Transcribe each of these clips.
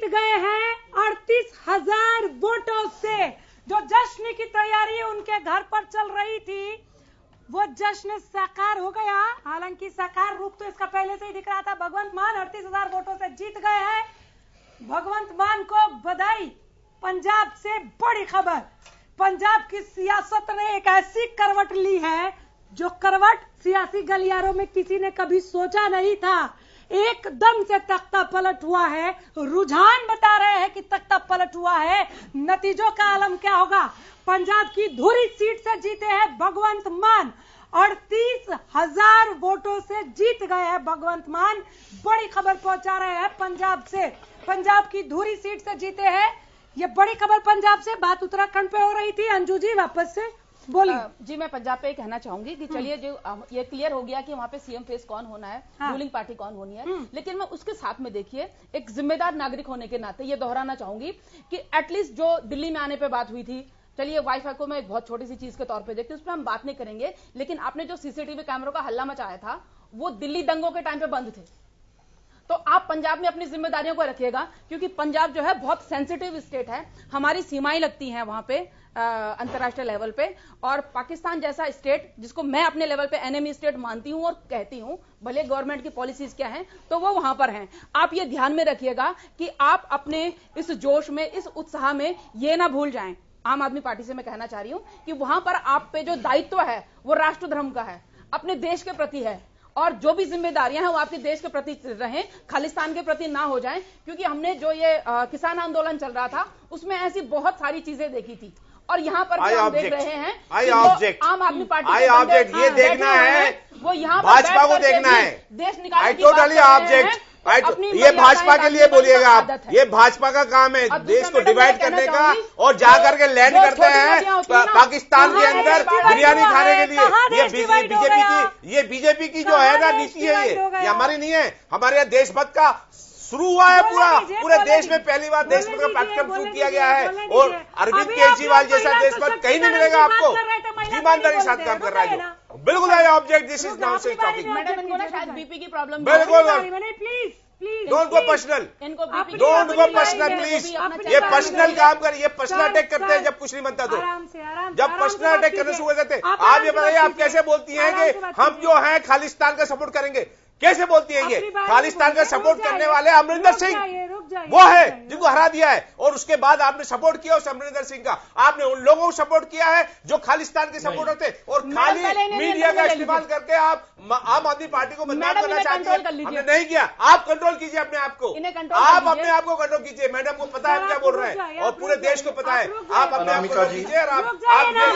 गए हैं 38,000 वोटों से। जो जश्न की तैयारी उनके घर पर चल रही थी वो जश्न साकार हो गया। हालांकि साकार रूप तो इसका पहले से ही दिख रहा था। भगवंत मान 38,000 वोटों से जीत गए हैं। भगवंत मान को बधाई। पंजाब से बड़ी खबर, पंजाब की सियासत ने एक ऐसी करवट ली है जो करवट सियासी गलियारों में किसी ने कभी सोचा नहीं था। एकदम से तख्ता पलट हुआ है। रुझान बता रहे हैं कि तख्ता पलट हुआ है। नतीजों का आलम क्या होगा? पंजाब की धुरी सीट से जीते हैं भगवंत मान। 38,000 वोटों से जीत गए हैं भगवंत मान। बड़ी खबर पहुंचा रहे हैं पंजाब से। पंजाब की धुरी सीट से जीते हैं। ये बड़ी खबर पंजाब से। बात उत्तराखंड पे हो रही थी। अंजू जी वापस से बोलिए। जी मैं पंजाब पे ही कहना चाहूंगी कि चलिए जो ये क्लियर हो गया कि वहां पे सीएम फेस कौन होना है, रूलिंग पार्टी कौन होनी है, लेकिन मैं उसके साथ में देखिए एक जिम्मेदार नागरिक होने के नाते ये दोहराना चाहूंगी कि एटलीस्ट जो दिल्ली में आने पे बात हुई थी, चलिए वाईफाई को मैं एक बहुत छोटी सी चीज के तौर पे देखती हूँ, उस पर हम बात नहीं करेंगे, लेकिन आपने जो सीसीटीवी कैमरों का हल्ला मचाया था वो दिल्ली दंगों के टाइम पे बंद थे। तो आप पंजाब में अपनी जिम्मेदारियों को रखिएगा, क्योंकि पंजाब जो है बहुत सेंसिटिव स्टेट है। हमारी सीमाएं लगती हैं वहां पे अंतर्राष्ट्रीय लेवल पे, और पाकिस्तान जैसा स्टेट जिसको मैं अपने लेवल पे एनिमी स्टेट मानती हूं और कहती हूं, भले गवर्नमेंट की पॉलिसीज क्या हैं तो वो वहां पर हैं। आप ये ध्यान में रखिएगा कि आप अपने इस जोश में, इस उत्साह में ये ना भूल जाएं। आम आदमी पार्टी से मैं कहना चाह रही हूं कि वहां पर आप पे जो दायित्व है वो राष्ट्र धर्म का है, अपने देश के प्रति है, और जो भी जिम्मेदारियां हैं वो आपके देश के प्रति रहें, खालिस्तान के प्रति ना हो जाएं। क्योंकि हमने जो ये किसान आंदोलन चल रहा था उसमें ऐसी बहुत सारी चीजें देखी थी, और यहाँ पर हम देख रहे हैं कि आम आदमी पार्टी ये देखना है, वो यहाँ भाजपा को देखना है, देश निकालने की टोटली ऑब्जेक्ट। ये भाजपा के लिए बोलिएगा आप, ये भाजपा का काम है देश को डिवाइड करने का, और जाकर के लैंड करते हैं पाकिस्तान के अंदर बिरयानी खाने के लिए। ये बीजेपी की जो है ना नीति है, ये हमारी नहीं है। हमारे यहाँ देशभक्त का शुरू हुआ है। पूरे देश में पहली बार देशभक्त का पाठ्यक्रम शुरू किया गया है, और अरविंद केजरीवाल जैसा देशभक्त कहीं नहीं मिलेगा आपको। ईमानदारी के साथ काम कर रहा है जो। बिल्कुल है object. This is nonsense talking. Madam इनको ना शायद बीपी की प्रॉब्लम, बिल्कुल please don't go personal, don't go personal please. ये पर्सनल काम कर, ये पर्सनल अटैक करते हैं जब कुछ नहीं बनता तो, जब पर्सनल अटैक करने शुरू करते हैं। आप ये बताइए, आप कैसे बोलती हैं कि हम जो है खालिस्तान का सपोर्ट करेंगे? कैसे बोलती है ये? खालिस्तान का सपोर्ट करने वाले अमरिंदर सिंह वो है जिनको हरा दिया है, और उसके बाद आपने सपोर्ट किया उस अमरिंदर सिंह का। आपने उन लोगों को सपोर्ट किया है जो खालिस्तान के सपोर्टर थे, और खाली मीडिया का इस्तेमाल करके आप आम आदमी पार्टी को बदनाम करना चाहते हैं। हमने नहीं किया। आप कंट्रोल कीजिए अपने आप को, आप अपने आप को कंट्रोल कीजिए। मैडम को पता है क्या बोल रहे हैं, और पूरे देश को पता है। आप अपने आप को कीजिए, और आप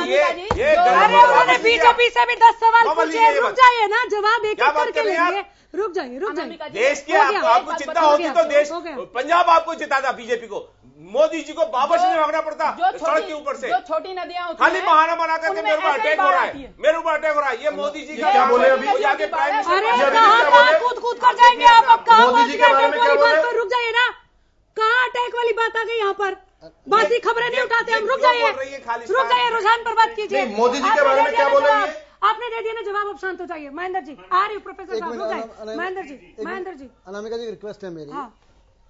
ये बीजेपी से भी 10 सवाल पूछे, रुक जाइए ना, जवाब एक एक करके लेंगे। रुक जाइए। देश की आपको चिंता होती तो देश पंजाब आपको जिताता बीजेपी को। मोदी जी को वापस नहीं भागना पड़ता सड़क के ऊपर से। जो छोटी नदियां खाली बहाना बना करके मेरे ऊपर अटैक हो रहा है, मेरे ऊपर अटैक हो रहा है। ये मोदी जी का क्या बोले अभी? जाके प्राइम मिनिस्टर कूद कर जाएंगे आप। अब कहाँ रुक जाइए ना, कहाँ अटैक वाली बात आ गई यहाँ पर? बासी खबरें नहीं उठाते हम। रुक जाइए, रुझान पर बात कीजिए। मोदी जी के बारे में क्या बोलेंगे? आपने दे दिया ना जवाब, अब शांत हो जाइए। महेंद्र जी आ रही हूँ, प्रोफेसर साहब रुक जाइए। महेंद्र जी अनामिका जी रिक्वेस्ट है मेरी,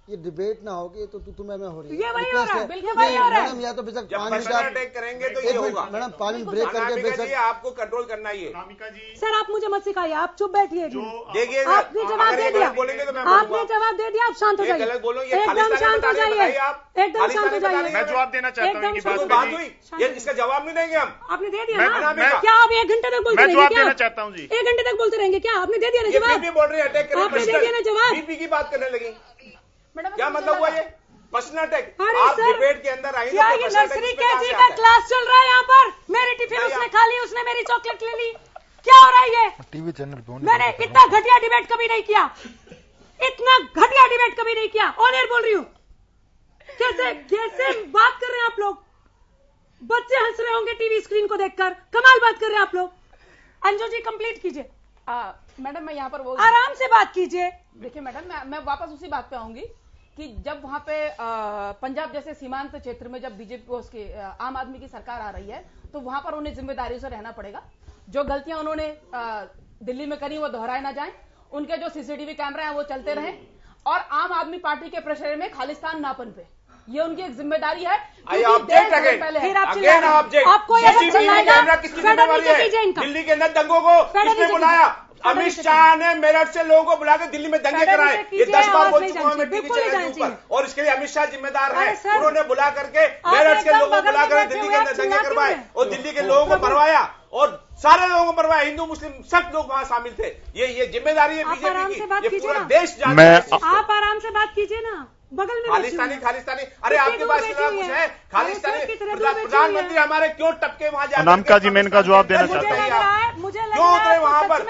ये डिबेट ना होगी तो तू मैं हो रही है। ये वही हो रहा है, बिल्कुल वही हो रहा है। मैडम या तो बेशक 5 मिनट अटैक करेंगे तो ये होगा। मैडम 5 मिनट ब्रेक करके बेशक आपको कंट्रोल करना ही है। सर आप मुझे मत सिखाइए, आप चुप बैठिए। देखिए आपने जवाब दे दिया, आपने जवाब दे दिया, आप शांत हो जाइए, एकदम शांत हो जाइए, एकदम शांत हो जाइए। मैं जवाब देना चाहता हूँ। बात हुई, इसका जवाब नहीं देंगे हम। आपने दे दिया ना, क्या आप 1 घंटे तक बोलते रहेंगे? मैं जवाब देना चाहता हूँ जी। 1 घंटे तक बोलते रहेंगे क्या? आपने दे दिया ना जवाब। बोल रही है अटैक, आपने दे दिया ना जवाब। बीपी की बात करने लगी, क्या मतलब हुआ ये? Personal attack. अरे आप सर, डिबेट के अंदर आई क्या ये नर्सरी केजी का क्लास चल रहा है यहाँ पर? मेरी टिफिन उसने खा ली, उसने मेरी चॉकलेट ले ली, क्या हो रहा है ये? टीवी चैनल मैंने इतना घटिया डिबेट कभी नहीं किया, इतना घटिया डिबेट कभी नहीं किया। ऑन एयर बोल रही हूँ। कैसे कैसे बात कर रहे हैं आप लोग? बच्चे हंस रहे होंगे टीवी स्क्रीन को देखकर, कमाल बात कर रहे हैं आप लोग। अंजू जी कंप्लीट कीजिए। मैडम मैं यहाँ पर वो आराम से बात कीजिए। देखिए मैडम, मैं वापस उसी बात पे आऊंगी कि जब वहां पे पंजाब जैसे सीमांत क्षेत्र में जब बीजेपी को उसकी आम आदमी की सरकार आ रही है, तो वहां पर उन्हें जिम्मेदारी से रहना पड़ेगा। जो गलतियां उन्होंने दिल्ली में करी वो दोहराए ना जाएं, उनके जो सीसीटीवी कैमरा है वो चलते रहें, और आम आदमी पार्टी के प्रेशर में खालिस्तान ना पनपे, ये उनकी एक जिम्मेदारी है। दिल्ली के अंदर दंगों को किसने बुलाया? अमित शाह ने मेरठ से लोगों को बुलाकर दिल्ली में दंगे कराए। ये 10 बार बोल चुका हूं मैं टीवी चैनल के ऊपर, और इसके लिए अमित शाह जिम्मेदार है। उन्होंने बुला करके मेरठ के लोगों को बुलाकर दिल्ली के अंदर दंगे करवाए और दिल्ली के लोगों को मरवाया, और सारे लोगों को मरवाया। हिंदू मुस्लिम सब लोग वहां शामिल थे। ये जिम्मेदारी है बीजेपी की, ये पूरा देश जानता है। आप आराम से बात कीजिए ना, बगल में खालिस्तानी अरे आपके पास कुछ है? खालिस्तानी प्रधानमंत्री हमारे क्यों टपके वहां जाकर? अनामिका जी, मैं इनका जवाब देना चाहता हूँ। क्यों उतरे वहां पर?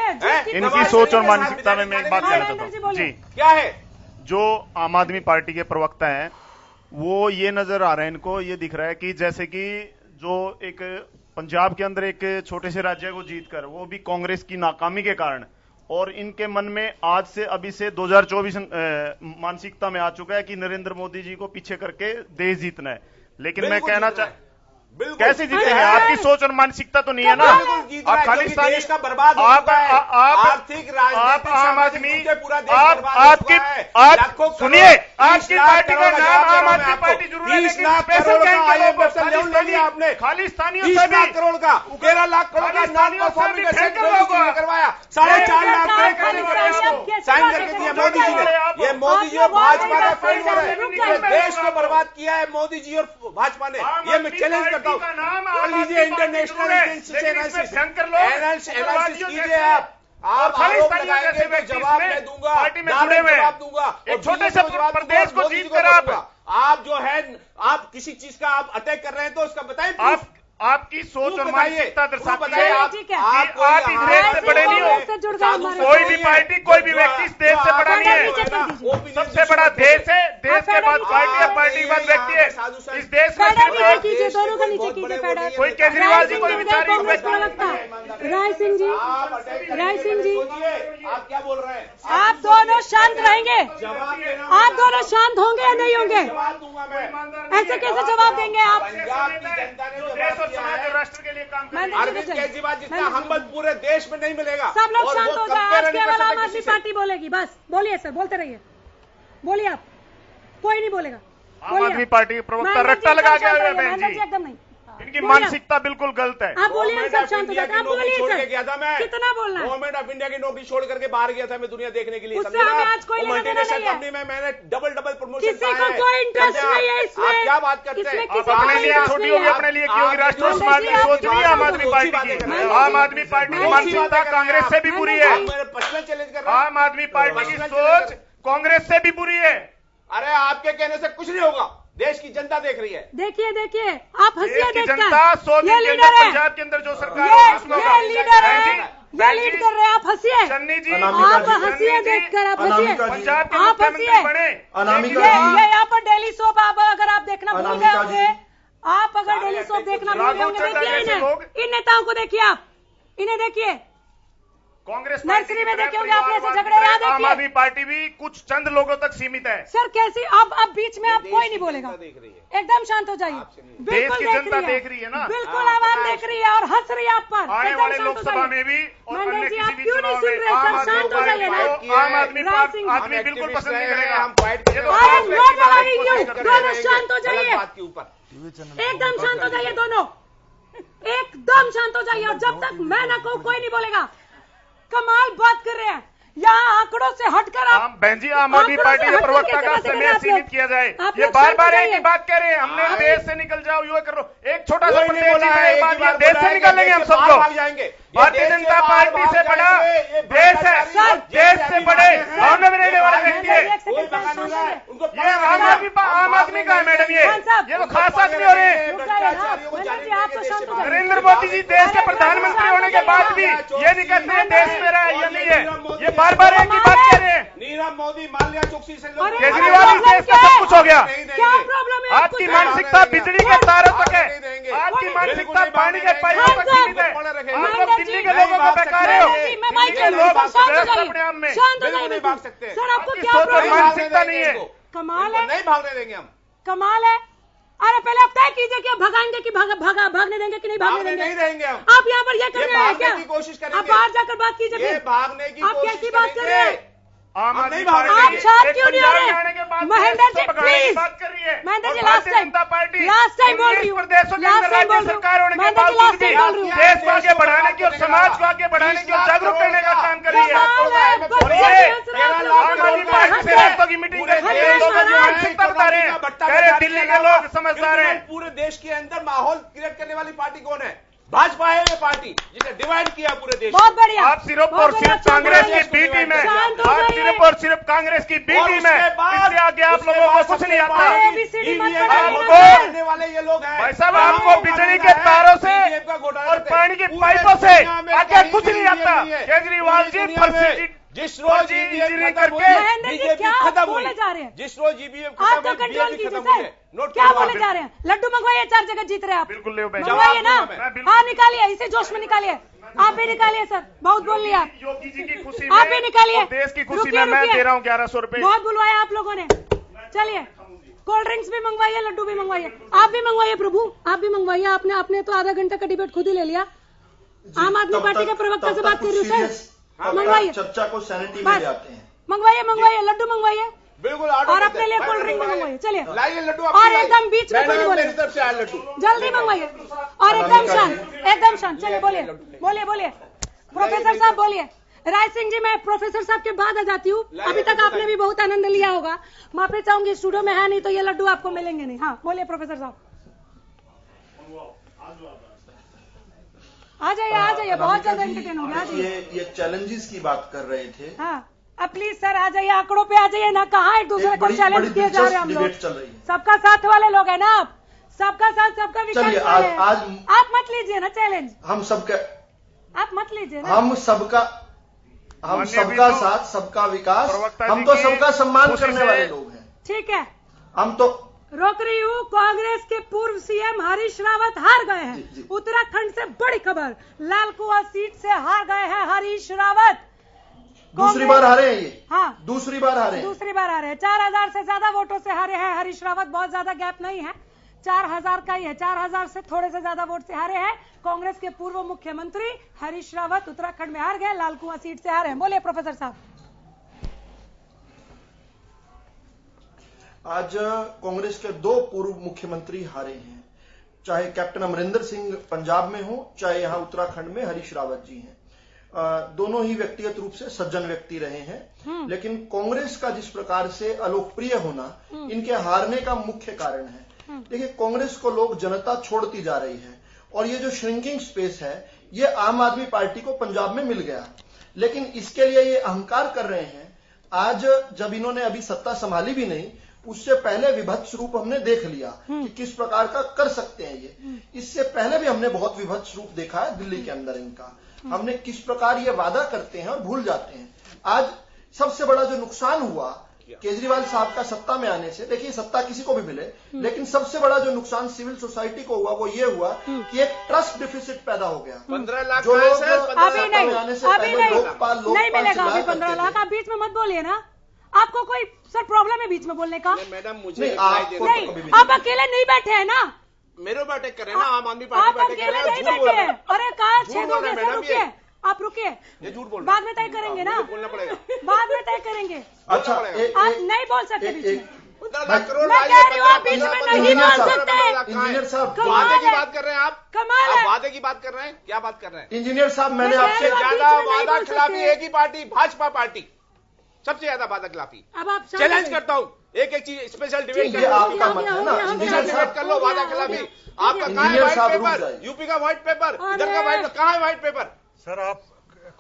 इनकी सोच और मानसिकता में मैं एक बात कहना चाहता हूँ जी। क्या है? जो आम आदमी पार्टी के प्रवक्ता हैं वो ये नजर आ रहा है, इनको ये दिख रहा है कि जैसे कि जो एक पंजाब के अंदर एक छोटे से राज्य को जीतकर, वो भी कांग्रेस की नाकामी के कारण, और इनके मन में आज से अभी से 2024 मानसिकता में आ चुका है कि नरेंद्र मोदी जी को पीछे करके देश जीतना है। लेकिन मैं कहना कैसे जीतेंगे? आपकी सोच और मानसिकता तो नहीं है ना। आप खालिस्तानी देश का बर्बाद हो चुका है, आर्थिक राजनीतिक आम आदमी, पूरा देश आपकी सुनिए, आपकी पार्टी का नाम आम आदमी पार्टी जरूर है, लेकिन आपने खालिस्तानियों से 30 लाख करोड़ का 13 लाख करोड़ का नॉन परफॉर्मिंग एसेट करवाया, 4.5 लाख करोड़ साइन करके दिया मोदी जी ने। ये मोदी जी और भाजपा का फेलियर है, देश को बर्बाद किया है मोदी जी और भाजपा ने। ये मैं चैलेंज करता हूं, कर लीजिए इंटरनेशनल एनालिसिस कीजिए। आप आरोप लगाएंगे तो जवाब मैं दूंगा, जवाब दूंगा। एक छोटे से प्रदेश को जीत कर आप जो है आप किसी चीज का आप अटैक कर रहे हैं तो उसका बताएं। आपकी सोच और मानसिकता दर्शाती है आप इस देश से बड़े नहीं हो। कोई भी पार्टी, कोई भी व्यक्ति इस देश से बड़ा नहीं है। सबसे बड़ा देश है, देश के बाद पार्टी है, पार्टी के बाद व्यक्ति है। इस देश में कोई केजरीवाल जी, कोई विचारी राय सिंह जी, आप क्या बोल रहे हैं? आप दोनों शांत रहेंगे? आप दोनों शांत होंगे या नहीं होंगे? जवाब दूंगा मैं। ऐसे कैसे जवाब देंगे आप? पंजाब की जनता ने समाज और राष्ट्र के लिए काम करें। अरविंद केजरीवाल जितना हम्बल पूरे देश में नहीं मिलेगा। सब लोग शांत हो जाए, आज केवल आम आदमी पार्टी बोलेगी। बस बोलिए सर, बोलते रहिए, बोलिए आप, कोई नहीं बोलेगा। आम आदमी पार्टी के प्रवक्ता रट्टा लगा के आए हैं जी, एकदम नहीं, इनकी मानसिकता बिल्कुल गलत है। आप बोलिए, सब शांत हो जाए। आप बोलिए सर, कितना बोलना है? गवर्नमेंट ऑफ इंडिया की नौकरी छोड़ करके बाहर गया था मैं दुनिया देखने के लिए। उससे हमें आज कोई लेना देना नहीं है। कंपनी में मैंने डबल प्रमोशन किसी को कोई इंटरेस्ट नहीं है इसमें। आप क्या बात करते हैं? आप अपने लिए छोटी होगी, अपने लिए क्योंकि राष्ट्र समाज की सोच नहीं है आम आदमी पार्टी की। आम आदमी पार्टी की मानसिकता कांग्रेस से भी बुरी है। पर्सनल चैलेंज कर रहा हूं। आम आदमी पार्टी की सोच कांग्रेस से भी बुरी है। अरे आपके कहने से कुछ नहीं होगा, देश की जनता देख रही है। देखिए देखिए, आप हंसिए देखकर। जनता 100 दिन के अंदर पंजाब के अंदर जो सरकार ये लीडर है, ये लीड कर रहे हैं। आप हंसिए, चन्नी जी, आप हंसिए देखकर, आप हंसिए, पंजाब के आप हंसिए। बने। ये यहाँ पर डेली सोप आप अगर आप देखना भूल गए होंगे, आप अगर डेली सोप देखना भूल गए होंगे, देखिए इन नेताओं को देखिए, आप इन्हें देखिए, कांग्रेस नर्सरी में देखे होंगे आपने ऐसे झगड़े। याद है? आम आदमी पार्टी भी कुछ चंद लोगों तक सीमित है। सर कैसी, अब बीच में आप कोई नहीं बोलेगा, एकदम शांत हो जाइए। देश की जनता देख रही है ना, बिल्कुल आवाम देख रही है और हंस रही है आप पर। आने वाले लोकसभा में भी और अन्य जी, किसी आप भी क्यों नहीं चुनाव सुन में रहे सर? शांत हो जाइए ना। आम आदमी बिल्कुल पसंद नहीं करेगा। हम फाइट कर दोनों शांत हो जाइए, बात के ऊपर एकदम शांत हो जाइए, दोनों एकदम शांत हो जाइए। और जब तक मैं ना कहूँ कोई नहीं बोलेगा। कमाल बात कर रहे हैं, यहाँ आंकड़ों से हटकर आप बहन जी, आम आदमी पार्टी के प्रवक्ता का समय सीमित किया जाए। ये बार बार एक ही बात कह रहे हैं, हमने देश से निकल जाओ, ये करो। एक छोटा सा प्रदेश देश से निकलेंगे हम सब लोग। भारतीय जनता पार्टी से बड़ा देश है, देश से बड़े भावना में रहने वाले व्यक्ति है। ये आम आदमी का है मैडम, ये तो खास आदमी हो रहे हैं। नरेंद्र मोदी जी देश के प्रधानमंत्री होने के बाद भी ये नहीं कहते हैं देश मेरा है, ये नहीं है। ये बार बार एक ही बात कह रहे हैं। नीरव मोदी, माल्या चौकसी से केजरीवाल इस देश का सब कुछ हो गया। क्या प्रॉब्लम है? आपकी मानसिकता बिजली के तारों तक है, आपकी मानसिकता पानी के पाइपों तक सीमित है। आप लोग दिल्ली के लोगों को बेकार हो, अपने आप में नहीं भाग सकते। सर आपको क्या सोच और प्रॉब्लम है? मानसिकता नहीं है। कमाल है, नहीं भागने देंगे हम। कमाल है। अरे पहले आप तय कीजिए कि आप भगाएंगे कि भागने देंगे कि नहीं भागने नहीं देंगे हम। आप यहाँ पर ये कर रहे हैं क्या? की कोशिश करेंगे। आप बाहर जाकर बात कीजिए। ये भागने की आप कैसी बात कर रहे हैं? आम आदमी नहीं पार्टी आप शांत क्यों नहीं हो पंजाब जाने के रहे? बाद महेंद्र जी प्लीज, बात कर रही है। महेंद्र और जी last Bharatiya Janata time party बोल रही हूँ, प्रदेशों के अंदर राज्य सरकार होने के महेंद्र जी बावजूद लास्ट भी टाइम बोल रही हूँ। देश को आगे बढ़ाने की और समाज को आगे बढ़ाने की और जागरूक करने का काम कर रही है। और ये आम आदमी पार्टी से रास्तों की मीटिंग करके लोगों की मानसिकता बता रहे हैं, कह रहे दिल्ली के लोग समझदार हैं। पूरे देश के अंदर माहौल क्रिएट करने वाली पार्टी कौन है? भाजपा है ये पार्टी जिसे डिवाइड किया पूरे देश। बहुत बढ़िया। आप सिर्फ और सिर्फ कांग्रेस की बी टीम है, आप सिर्फ और सिर्फ कांग्रेस की बी टीम है, इससे आगे आप लोगों को कुछ नहीं आता। वाले ये लोग हैं भाई साहब, आपको बिजली के तारों से और पानी की पाइपों से आगे कुछ नहीं आता। केजरीवाल जी फर्जी जिस रोज इंजीनियरिंग करके महेंद्र जी बीजेपी क्या खत्म बोले हुई, जा रहे हैं? जिस रोज ईवीएम आप खत्म तो हुई, कंट्रोल बीजेपी कीजिए खत्म हुई सर, है। नोट क्या करो बोले आप। जा रहे हैं? लड्डू मंगवाइए, 4 जगह जीत रहे हैं आप। बिल्कुल ले मंगवाइए ना, बिल्कुल। हाँ निकालिए, इसे जोश में निकालिए, आप भी निकालिए सर, बहुत बोल लिया आप, योगी जी की खुशी आप भी में निकालिए। और देश की खुशी रुकिए, में मैं रुकिए। दे रहा हूँ 1100 रुपए। बहुत बुलवाया आप लोगों ने। चलिए, कोल्ड ड्रिंक्स भी मंगवाइए, लड्डू भी मंगवाइए, आप भी मंगवाइए प्रभु, आप भी मंगवाइए। आपने तो आधा घंटा का डिबेट खुद ही ले लिया। आम आदमी पार्टी के प्रवक्ता से बात कर रही हूँ सर, मंगवाइए, चर्चा को सैनिटी में ले आते हैं। मंगवाइए, लड्डू मंगवाइए बिल्कुल और अपने लिए कोल्ड ड्रिंक मंगवाइए। चलिए, लाइए लड्डू और एकदम बीच में कुछ बोले, मेरी तरफ से आया लड्डू। जल्दी मंगवाइए और एकदम शांत। चलिए बोलिए प्रोफेसर साहब बोलिए। राय सिंह जी, मैं प्रोफेसर साहब के बाद आ जाती हूँ। अभी तक आपने भी बहुत आनंद लिया होगा, माफी चाहूंगी, स्टूडियो में है नहीं तो ये लड्डू आपको मिलेंगे नहीं। हाँ बोलिए प्रोफेसर साहब, आ जाइए, बहुत ज्यादा एंटरटेन हो गया। आ जाइए। ये चैलेंजेस की बात कर रहे थे। हाँ अब प्लीज सर आ जाइए, आंकड़ों पे आ जाइए ना, कहाँ एक दूसरे को चैलेंज किए जा रहे हैं हम लोग। डिबेट चल रही है। सबका साथ वाले लोग हैं ना आप, सबका साथ सबका विकास चलिए, वाले हैं। आज आप मत लीजिए ना चैलेंज, हम सबका आप मत लीजिए ना। हम सबका साथ, सबका विकास, हम तो सबका सम्मान करने वाले लोग हैं। ठीक है, हम तो रोक रही हूँ। कांग्रेस के पूर्व सीएम हरीश रावत हार गए हैं। जी। उत्तराखंड से बड़ी खबर, लाल कुआं सीट से हार गए हैं हरीश रावत। दूसरी बार हारे हैं ये। हाँ, दूसरी बार हारे हैं। 4000 से ज्यादा वोटों से हारे हैं हरीश रावत। बहुत ज्यादा गैप नहीं है, 4000 का ही है, 4000 से थोड़े से ज्यादा वोट से हारे हैं। कांग्रेस के पूर्व मुख्यमंत्री हरीश रावत उत्तराखंड में हार गए, लाल कुआं सीट से हारे हैं। बोलिए प्रोफेसर साहब। आज कांग्रेस के 2 पूर्व मुख्यमंत्री हारे हैं, चाहे कैप्टन अमरिंदर सिंह पंजाब में हो, चाहे यहां उत्तराखंड में हरीश रावत जी हैं। दोनों ही व्यक्तिगत रूप से सज्जन व्यक्ति रहे हैं, लेकिन कांग्रेस का जिस प्रकार से अलोकप्रिय होना इनके हारने का मुख्य कारण है। देखिए, कांग्रेस को लोग जनता छोड़ती जा रही है और ये जो श्रिंकिंग स्पेस है ये आम आदमी पार्टी को पंजाब में मिल गया, लेकिन इसके लिए ये अहंकार कर रहे हैं। आज जब इन्होंने अभी सत्ता संभाली भी नहीं, उससे पहले विभत्स रूप हमने देख लिया कि किस प्रकार का कर सकते हैं ये। इससे पहले भी हमने बहुत विभत्स रूप देखा है दिल्ली के अंदर इनका। हमने किस प्रकार ये वादा करते हैं और भूल जाते हैं। आज सबसे बड़ा जो नुकसान हुआ केजरीवाल साहब का सत्ता में आने से, देखिए सत्ता किसी को भी मिले, लेकिन सबसे बड़ा जो नुकसान सिविल सोसाइटी को हुआ वो ये हुआ कि एक ट्रस्ट डिफिसिट पैदा हो गया। 15 लाख जो लोग अभी नहीं लोकपाल मिलेगा अभी 15 लाख। आप बीच में मत बोलिए ना, आपको कोई सर प्रॉब्लम है बीच में बोलने का? मैडम मुझे नहीं, आप अकेले नहीं बैठे हैं ना, मेरे बैठे कर रहे हैं ना, आम आदमी पार्टी आप बैठे कर अकेले रहे नहीं हैं। बैठे हैं। अरे कहा झूठ बोल रहे हैं मैडम, रुकिए, आप रुकिए, ये झूठ बोल रहे बाद में तय करेंगे ना, बोलना पड़ेगा, बाद में तय करेंगे। अच्छा, आप नहीं बोल सकते बीच में। 15 करोड़ मैं कह रही हूँ आप बीच में नहीं बोल सकते। इंजीनियर साहब, वादे की बात कर रहे हैं आप, कमाल है। आप वादे की बात कर रहे हैं, क्या बात कर रहे हैं? इंजीनियर साहब, मैंने आपसे ज्यादा बीच में नहीं वादा बोल खिलाफी सकते। एक ही पार्टी, भाजपा पार्टी, सबसे ज्यादा वादा खिलाफी। अब आप चैलेंज करता हूँ, एक एक चीज स्पेशल डिबेट ये कर लो, आपका मत है ना इंजीनियर डिबेट साहब। कर लो, वादा खिलाफी। आपका कहाँ है इंजीनियर व्हाइट साहब, रुक पेपर? जाइए। यूपी का व्हाइट पेपर, इधर का व्हाइट, कहाँ है व्हाइट पेपर? सर आप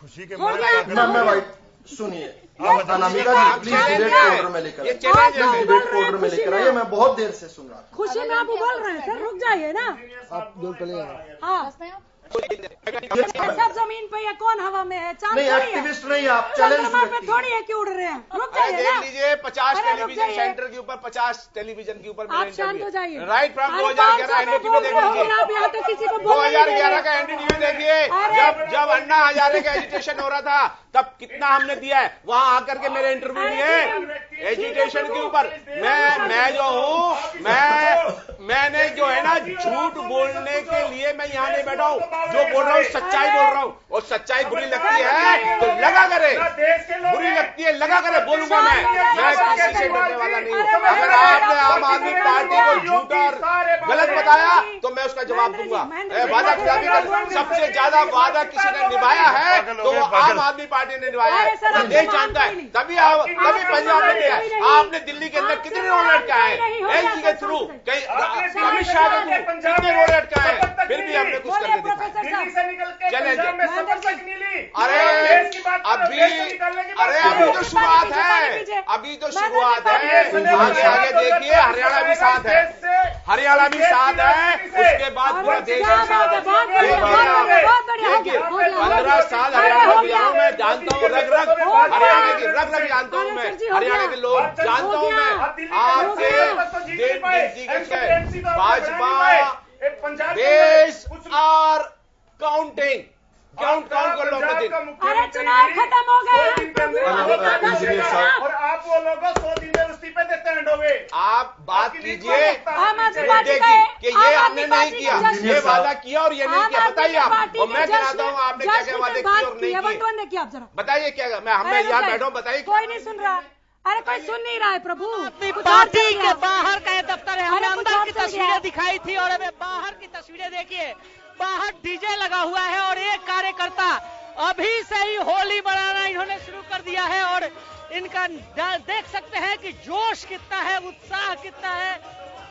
खुशी के हो मारे गया, क्या मैं वाइट सुनिए, अनामिका जी प्लीज डिबेट को ऑर्डर में लेकर ये आइए। चैलेंज है। डिबेट को ऑर्डर में लेकर आइए, मैं बहुत देर से सुन रहा था। खुशी में आप बोल रहे हैं सर, रुक जाइए ना। आप बोल पड़ेगा। हाँ, सब जमीन पे है, कौन हवा में है? चांद नहीं, थोड़ी है। एक्टिविस्ट नहीं, आप चैलेंज चंद्रमा पे व्यक्ति थोड़ी है कि उड़ रहे हैं। रुक अरे जाइए ना। देख लीजिए, 50 अरे रुक टेलीविजन जाइए। सेंटर के ऊपर, 50 टेलीविजन के ऊपर आप शांत हो जाइए। राइट फ्रॉम अरे 2011 500 एनडीटीवी देख बोल रहे लीजिए, हो, आप यहाँ तो किसी को बोलने नहीं दे रहे। 2011 का एनडीटीवी देखिए, अरे जब अन्ना हजारे का एजुटेशन हो रहा था तब कितना हमने दिया है, वहां आकर के मेरे इंटरव्यू दिए एजुटेशन के ऊपर। मैं जो हूँ, मैं मैंने जो है ना झूठ बोलने के लिए मैं यहाँ नहीं बैठा हूँ, जो बोल रहा हूँ सच्चाई बोल रहा हूँ, और सच्चाई बुरी लगती है तो लगा करे, बुरी लगती है लगा करे, बोलूंगा मैं किसी से डरने वाला नहीं हूँ। अगर आपने आम आदमी पार्टी को झूठा और गलत बताया तो मैं उसका जवाब दूंगा। वादा खिलाफी का सबसे ज्यादा वादा किसी ने निभाया है तो वो आम आदमी पार्टी ने निभाया है, देश जानता है, तभी पंजाब में दिया। आपने दिल्ली के अंदर कितने रोड अटकाए एलजी के थ्रू, अमित शाह के थ्रू कितने रोड अटकाए, फिर भी हमने कुछ करके दिखाया। चले अभी तो शुरुआत है, अभी तो शुरुआत है, आगे देखिए हरियाणा भी साथ है, हरियाणा भी साथ है, उसके बाद पूरा देश भी साथ है। देखिए 15 साल हरियाणा में गुजारा हूं, मैं जानता हूँ रग रग, हरियाणा की रग रग जानता हूँ मैं, हरियाणा के लोग जानता हूँ मैं। आपके भाजपा देश आर काउंटिंग काउंट कर लो अपने दिन। अरे चुनाव खत्म हो गए और आप वो लोगों 100 दिन में इस्तीफे देते हैं। आप बात कीजिए मुद्दे की कि ये हमने नहीं किया, ये वादा किया और ये नहीं किया, बताइए आप। और मैं गिनाता हूँ आपने क्या क्या वादे किए और नहीं किए, आप जरा बताइए क्या। मैं हमें यहाँ बैठा हूँ, बताइए। कोई नहीं सुन रहा, अरे कोई सुन नहीं रहा है प्रभु। पार्टी के बाहर का दफ्तर है, हमने अंदर की तस्वीरें दिखाई थी और हमें बाहर की तस्वीरें देखिए, बाहर डीजे लगा हुआ है और एक कार्यकर्ता अभी से ही होली मनाना इन्होंने शुरू कर दिया है और इनका देख सकते हैं कि जोश कितना है, उत्साह कितना है,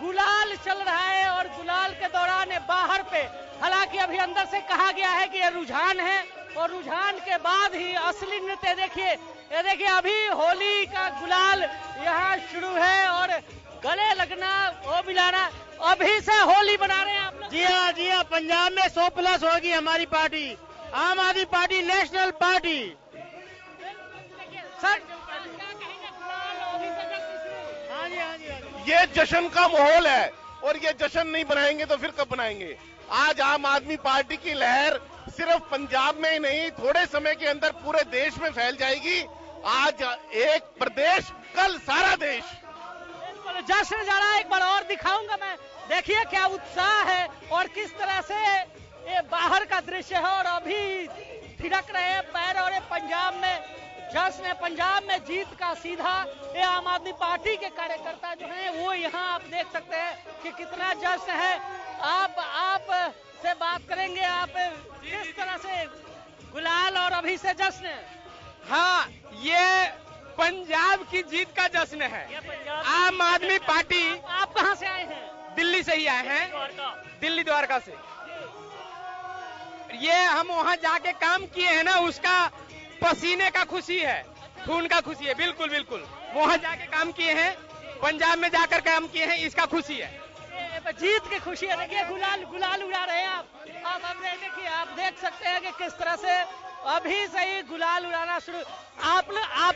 गुलाल चल रहा है और गुलाल के दौरान बाहर पे, हालांकि अभी अंदर से कहा गया है कि ये रुझान है और रुझान के बाद ही असली नृत्य देखिए। ये देखिए अभी होली का गुलाल यहाँ शुरू है और गले लगना वो मिलाना, अभी से होली मना रहे हैं आप लोग। जी हाँ, पंजाब में 100+ होगी हमारी पार्टी, आम आदमी पार्टी, नेशनल पार्टी। सर क्या कहेंगे, हाँ जी, ये जश्न का माहौल है और ये जश्न नहीं बनाएंगे तो फिर कब बनाएंगे। आज आम आदमी पार्टी की लहर सिर्फ पंजाब में ही नहीं, थोड़े समय के अंदर पूरे देश में फैल जाएगी। आज एक प्रदेश, कल सारा देश। जश्न जरा एक बार और दिखाऊंगा मैं, देखिए क्या उत्साह है और किस तरह से ये बाहर का दृश्य है और अभी थिरक रहे हैं पैर और पंजाब में जश्न है, पंजाब में जीत का सीधा। ये आम आदमी पार्टी के कार्यकर्ता जो हैं वो यहाँ आप देख सकते हैं कि कितना जश्न है। आप से बात करेंगे, आप किस तरह से गुलाल और अभी से जश्न है। हाँ, ये पंजाब की जीत का जश्न है। आम आदमी पार्टी। आप कहाँ से आए हैं? दिल्ली से ही आए हैं, दिल्ली द्वारका से। ये हम वहाँ जाके काम किए हैं ना, उसका पसीने का खुशी है, खून का खुशी है। बिल्कुल बिल्कुल, वहाँ जाके काम किए हैं, पंजाब में जाकर काम किए हैं, इसका खुशी है, जीत की खुशी है। देखिए गुलाल उड़ा रहे हैं आप देखिए, आप देख सकते हैं कि किस तरह से अभी से ही गुलाल उड़ाना शुरू। आप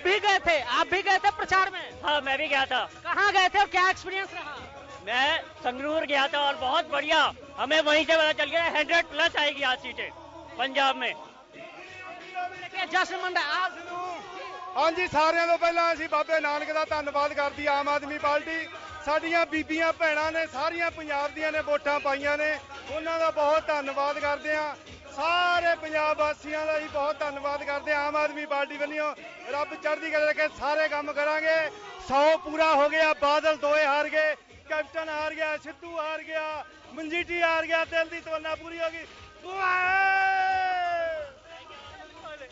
भी गए थे प्रचार में? हाँ, मैं भी गया था। कहाँ गए थे और क्या एक्सपीरियंस रहा? मैं संगरूर गया था और बहुत बढ़िया, हमें वहीं से पता चल गया 100+ आएगी आज सीटें पंजाब में। जश्न मन रहा। हाँ जी, सारिਆਂ ਤੋਂ ਪਹਿਲਾਂ ਅਸੀਂ ਬਾਬੇ ਨਾਨਕ ਦਾ ਧੰਨਵਾਦ ਕਰਦੀ ਆਮ ਆਦਮੀ ਪਾਰਟੀ। ਸਾਡੀਆਂ ਬੀਬੀਆਂ ਭੈਣਾਂ ਨੇ ਸਾਰੀਆਂ ਪੰਜਾਬ ਦੀਆਂ ਨੇ ਵੋਟਾਂ ਪਾਈਆਂ ਨੇ, ਉਹਨਾਂ ਦਾ ਬਹੁਤ ਧੰਨਵਾਦ ਕਰਦੇ ਆ। ਸਾਰੇ ਪੰਜਾਬ ਵਾਸੀਆਂ ਦਾ ਵੀ ਬਹੁਤ ਧੰਨਵਾਦ ਕਰਦੇ ਆ। ਆਮ ਆਦਮੀ ਪਾਰਟੀ ਵੱਲੋਂ ਰੱਬ ਚੜ੍ਹਦੀ ਕਲਾ ਰੱਖੇ, ਸਾਰੇ ਕੰਮ ਕਰਾਂਗੇ। 100 ਪੂਰਾ ਹੋ ਗਿਆ, ਬਾਦਲ ਦੋਏ ਹਾਰ ਗਏ, कैप्टन हार गया, सिद्धू हार गया, मंजीठी हार गया, दिल की तमन्ना पूरी होगी।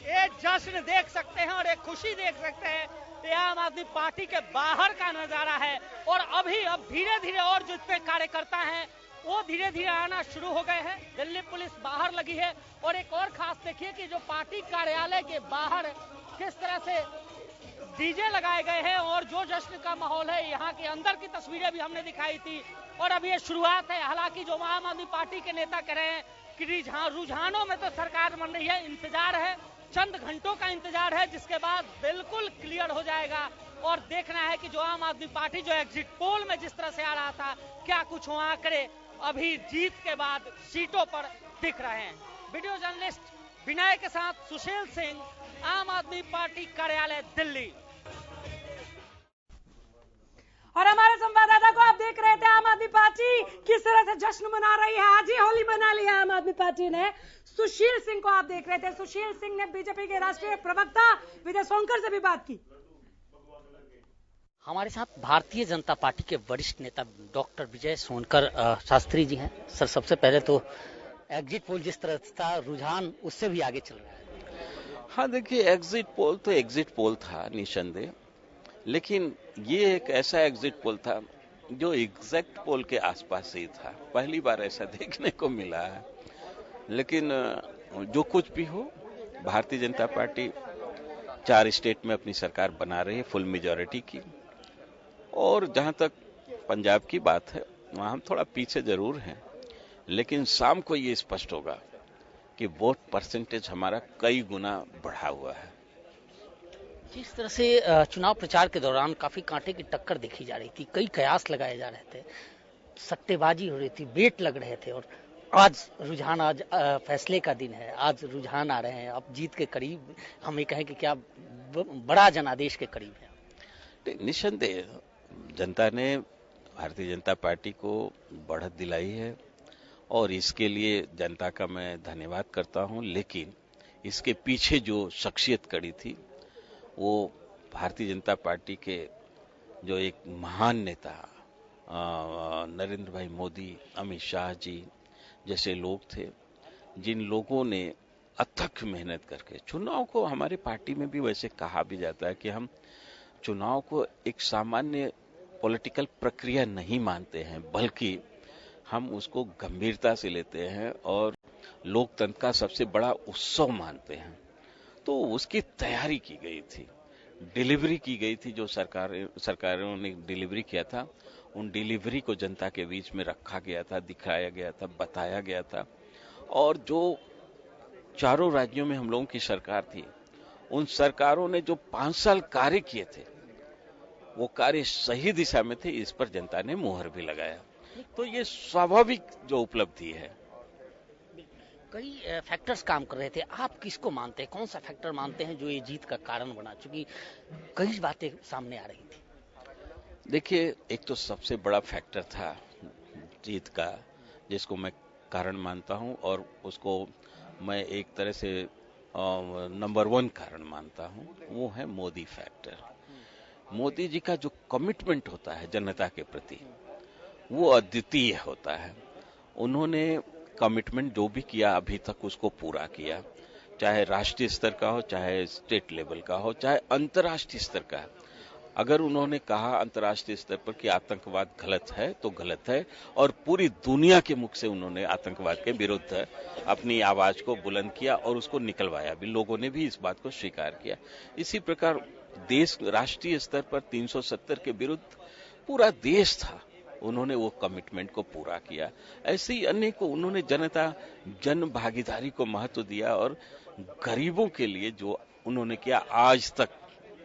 ये जश्न देख सकते हैं और एक खुशी देख सकते हैं, ये आम आदमी पार्टी के बाहर का नजारा है और अब धीरे धीरे और जितने कार्यकर्ता हैं वो धीरे धीरे आना शुरू हो गए हैं। दिल्ली पुलिस बाहर लगी है और एक और खास देखिए कि जो पार्टी कार्यालय के बाहर किस तरह से डीजे लगाए गए हैं और जो जश्न का माहौल है। यहाँ के अंदर की तस्वीरें भी हमने दिखाई थी और अब ये शुरुआत है। हालांकि जो आम आदमी पार्टी के नेता कह रहे हैं कि रुझानों में तो सरकार बन रही है, इंतजार है, चंद घंटों का इंतजार है, जिसके बाद बिल्कुल क्लियर हो जाएगा और देखना है कि जो आम आदमी पार्टी जो एग्जिट पोल में जिस तरह से आ रहा था, क्या कुछ वो आंकड़े अभी जीत के बाद सीटों पर दिख रहे हैं। वीडियो जर्नलिस्ट विनय के साथ सुशील सिंह, आम आदमी पार्टी कार्यालय दिल्ली। और हमारे संवाददाता को आप देख रहे थे आम आदमी पार्टी जश्न मना रही है। आज ही होली मना लिया आम आदमी पार्टी ने। सुशील सिंह को आप देख रहे थे, सुशील सिंह ने बीजेपी के राष्ट्रीय प्रवक्ता विजय सोनकर से भी बात की। हमारे साथ भारतीय जनता पार्टी के वरिष्ठ नेता डॉक्टर विजय सोनकर शास्त्री जी हैं। सर, सबसे पहले तो एग्जिट पोल जिस तरह था, रुझान उससे भी आगे चल रहा है। हाँ, देखिए, एग्जिट पोल तो एग्जिट पोल था निसंदेह, लेकिन ये एक ऐसा एग्जिट पोल था जो एग्जैक्ट पोल के आसपास ही था। पहली बार ऐसा देखने को मिला है। लेकिन जो कुछ भी हो, भारतीय जनता पार्टी 4 स्टेट में अपनी सरकार बना रही है फुल मेजॉरिटी की। और जहां तक पंजाब की बात है, वहां हम थोड़ा पीछे जरूर हैं, लेकिन शाम को ये स्पष्ट होगा कि वोट परसेंटेज हमारा कई गुना बढ़ा हुआ है। जिस तरह से चुनाव प्रचार के दौरान काफी कांटे की टक्कर देखी जा रही थी, कई कयास लगाए जा रहे थे, सट्टेबाजी हो रही थी, बेट लग रहे थे, और आज रुझान, आज फैसले का दिन है, आज रुझान आ रहे हैं, अब जीत के करीब, हम ये कहें कि क्या बड़ा जनादेश के करीब है। निसंदेह जनता ने भारतीय जनता पार्टी को बढ़त दिलाई है और इसके लिए जनता का मैं धन्यवाद करता हूं। लेकिन इसके पीछे जो शख्सियत खड़ी थी, वो भारतीय जनता पार्टी के जो एक महान नेता नरेंद्र भाई मोदी, अमित शाह जी जैसे लोग थे, जिन लोगों ने अथक मेहनत करके चुनाव को, हमारे पार्टी में भी वैसे कहा भी जाता है कि हम चुनाव को एक सामान्य पॉलिटिकल प्रक्रिया नहीं मानते हैं, बल्कि हम उसको गंभीरता से लेते हैं और लोकतंत्र का सबसे बड़ा उत्सव मानते हैं। तो उसकी तैयारी की गई थी, डिलीवरी की गई थी। जो सरकारों ने डिलीवरी किया था, उन डिलीवरी को जनता के बीच में रखा गया था, दिखाया गया था, बताया गया था। और जो चारों राज्यों में हम लोगों की सरकार थी, उन सरकारों ने जो 5 साल कार्य किए थे, वो कार्य सही दिशा में थे, इस पर जनता ने मुहर भी लगाया। तो ये स्वाभाविक जो उपलब्धि है। कई फैक्टर्स काम कर रहे थे, आप किसको मानते हैं, कौन सा फैक्टर मानते हैं जो ये जीत का कारण बना? चूंकि कई बातें सामने आ रही थी। देखिए, एक तो सबसे बड़ा फैक्टर था जीत का, जिसको मैं कारण मानता हूं, और उसको मैं एक तरह से नंबर 1 कारण मानता हूं, वो है मोदी फैक्टर। मोदी जी का जो कमिटमेंट होता है जनता के प्रति, वो अद्वितीय होता है। उन्होंने कमिटमेंट जो भी किया अभी तक, उसको पूरा किया, चाहे राष्ट्रीय स्तर का हो, चाहे स्टेट लेवल का हो, चाहे अंतर्राष्ट्रीय स्तर का। अगर उन्होंने कहा अंतर्राष्ट्रीय स्तर पर कि आतंकवाद गलत है तो गलत है, और पूरी दुनिया के मुख से उन्होंने आतंकवाद के विरुद्ध अपनी आवाज को बुलंद किया और उसको निकलवाया भी। लोगों ने भी इस बात को स्वीकार किया। इसी प्रकार देश राष्ट्रीय स्तर पर 370 के विरुद्ध पूरा देश था, उन्होंने वो कमिटमेंट को पूरा किया। ऐसे ही अन्य को उन्होंने जन भागीदारी को महत्व दिया, और गरीबों के लिए जो उन्होंने किया, आज तक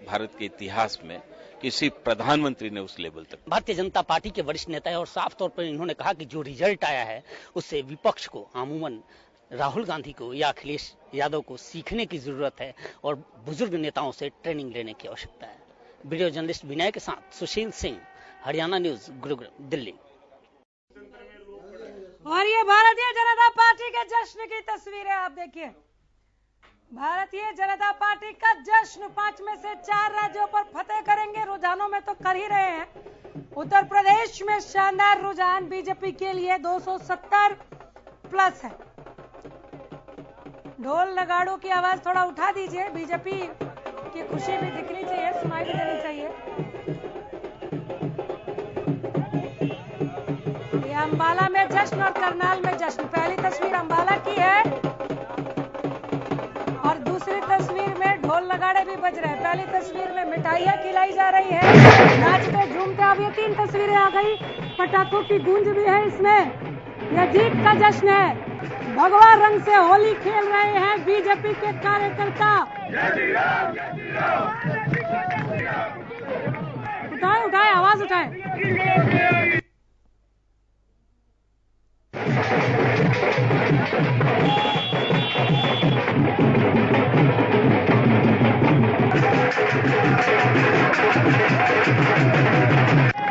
भारत के इतिहास में किसी प्रधानमंत्री ने उस लेवल तक। भारतीय जनता पार्टी के वरिष्ठ नेता है, और साफ तौर पर इन्होंने कहा कि जो रिजल्ट आया है उससे विपक्ष को, अमूमन राहुल गांधी को या अखिलेश यादव को सीखने की जरूरत है, और बुजुर्ग नेताओं से ट्रेनिंग लेने की आवश्यकता है। वीडियो जर्नलिस्ट विनय के साथ सुशील सिंह, हरियाणा न्यूज, गुरुग्राम, दिल्ली। और ये भारतीय जनता पार्टी के जश्न की तस्वीरें आप देखिए। भारतीय जनता पार्टी का जश्न 5 में से 4 राज्यों पर फतेह करेंगे। रुझानों में तो कर ही रहे हैं। उत्तर प्रदेश में शानदार रुझान बीजेपी के लिए 270 प्लस है। ढोल नगाड़ों की आवाज थोड़ा उठा दीजिए, बीजेपी की खुशी भी दिखनी चाहिए, सुनाई भी देनी चाहिए। ये अंबाला में जश्न और करनाल में जश्न। पहली तस्वीर अंबाला की है और दूसरी तस्वीर में ढोल नगाड़े भी बज रहे हैं। पहली तस्वीर में मिठाइयां खिलाई जा रही है, नाचते झूमते। अब ये 3 तस्वीरें आ गई, पटाखों की गूंज भी है इसमें। यह जीत का जश्न है। भगवा रंग से होली खेल रहे हैं बीजेपी के कार्यकर्ता। उठाए उठाए, आवाज उठाए।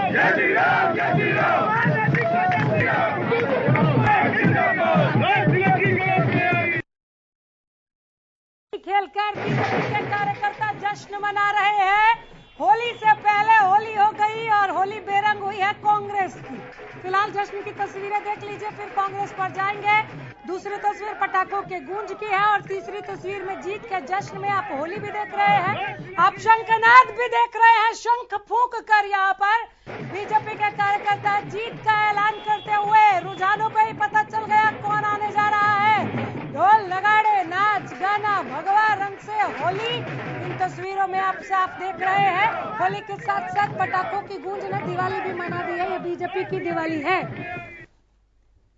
जय श्री राम, जय श्री राम। फिलहाल जश्न की तस्वीरें देख लीजिए, फिर कांग्रेस पर जाएंगे। दूसरी तस्वीर पटाखों के गूंज की है और तीसरी तस्वीर में जीत के जश्न में आप होली भी देख रहे हैं, आप शंखनाद भी देख रहे हैं। शंख फूंक कर यहाँ पर बीजेपी के कार्यकर्ता जीत का ऐलान करते हुए, रुझानों पे ही पता चल गया कौन आने जा रहा है। ढोल नगाड़े, नाच गाना, भगवा रंग से होली, इन तस्वीरों में आप साफ देख रहे हैं। होली के साथ साथ पटाखों की गूंज ने दिवाली भी मना दी है, ये बीजेपी की दिवाली है।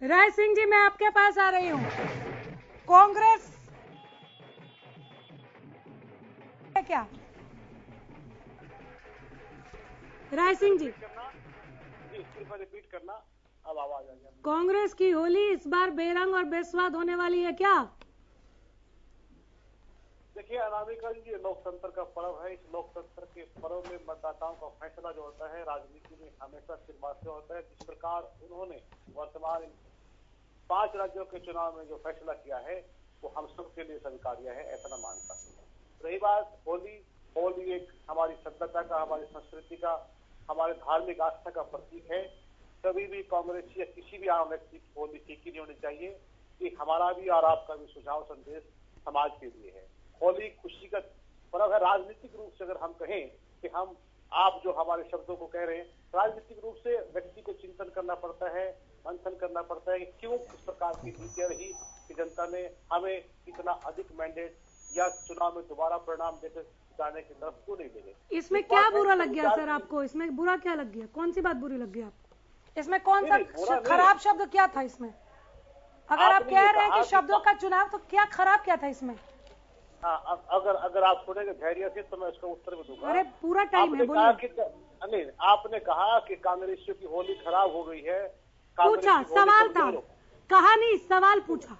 राय सिंह जी, मैं आपके पास आ रही हूँ। कांग्रेस क्या राय सिंह जी रिपीट करना, अब आवाज आ गया। कांग्रेस की होली इस बार बेरंग और बेस्वाद होने वाली है क्या? देखिए अनामिका जी, ये लोकतंत्र का पर्व है। इस लोकतंत्र के पर्व में मतदाताओं का फैसला जो होता है राजनीति में हमेशा सिरबाद से होता है। जिस प्रकार उन्होंने वर्तमान 5 राज्यों के चुनाव में जो फैसला किया है वो हम सब के लिए स्वीकार्य है, ऐसा मैं मानता हूँ। रही बात होली एक हमारी सभ्यता का, हमारी संस्कृति का, हमारे धार्मिक आस्था का प्रतीक है। कभी भी कांग्रेस या किसी भी आम व्यक्ति की होली ठीक ही नहीं होनी चाहिए। ये हमारा भी और आपका भी सुझाव संदेश समाज के लिए है। होली खुशी का पर्व है। राजनीतिक रूप से अगर हम कहें कि आप जो हमारे शब्दों को कह रहे हैं, राजनीतिक रूप से व्यक्ति को चिंतन करना पड़ता है, मंथन करना पड़ता है कि क्यों इस प्रकार की नीतियां रही कि जनता ने हमें इतना अधिक मैंडेट या चुनाव में दोबारा परिणाम देकर जाने की तरफ क्यों नहीं ले गए। इसमें क्या बुरा लग गया सर आपको? इसमें बुरा क्या लग गया? कौन सी बात बुरी लग गई आपको? इसमें कौन सा खराब शब्द क्या था इसमें? अगर आप कह रहे हैं कि शब्दों का चुनाव, तो क्या खराब क्या था इसमें? अगर आप सुनेंगे धैर्य से तो मैं उसका उत्तर भी दूंगा। अरे पूरा टाइम है, बोलिए। नहीं, आपने कहा कि कांग्रेसियों की होली खराब हो गई है। पूछा, सवाल था, कहा नहीं, सवाल पूछा।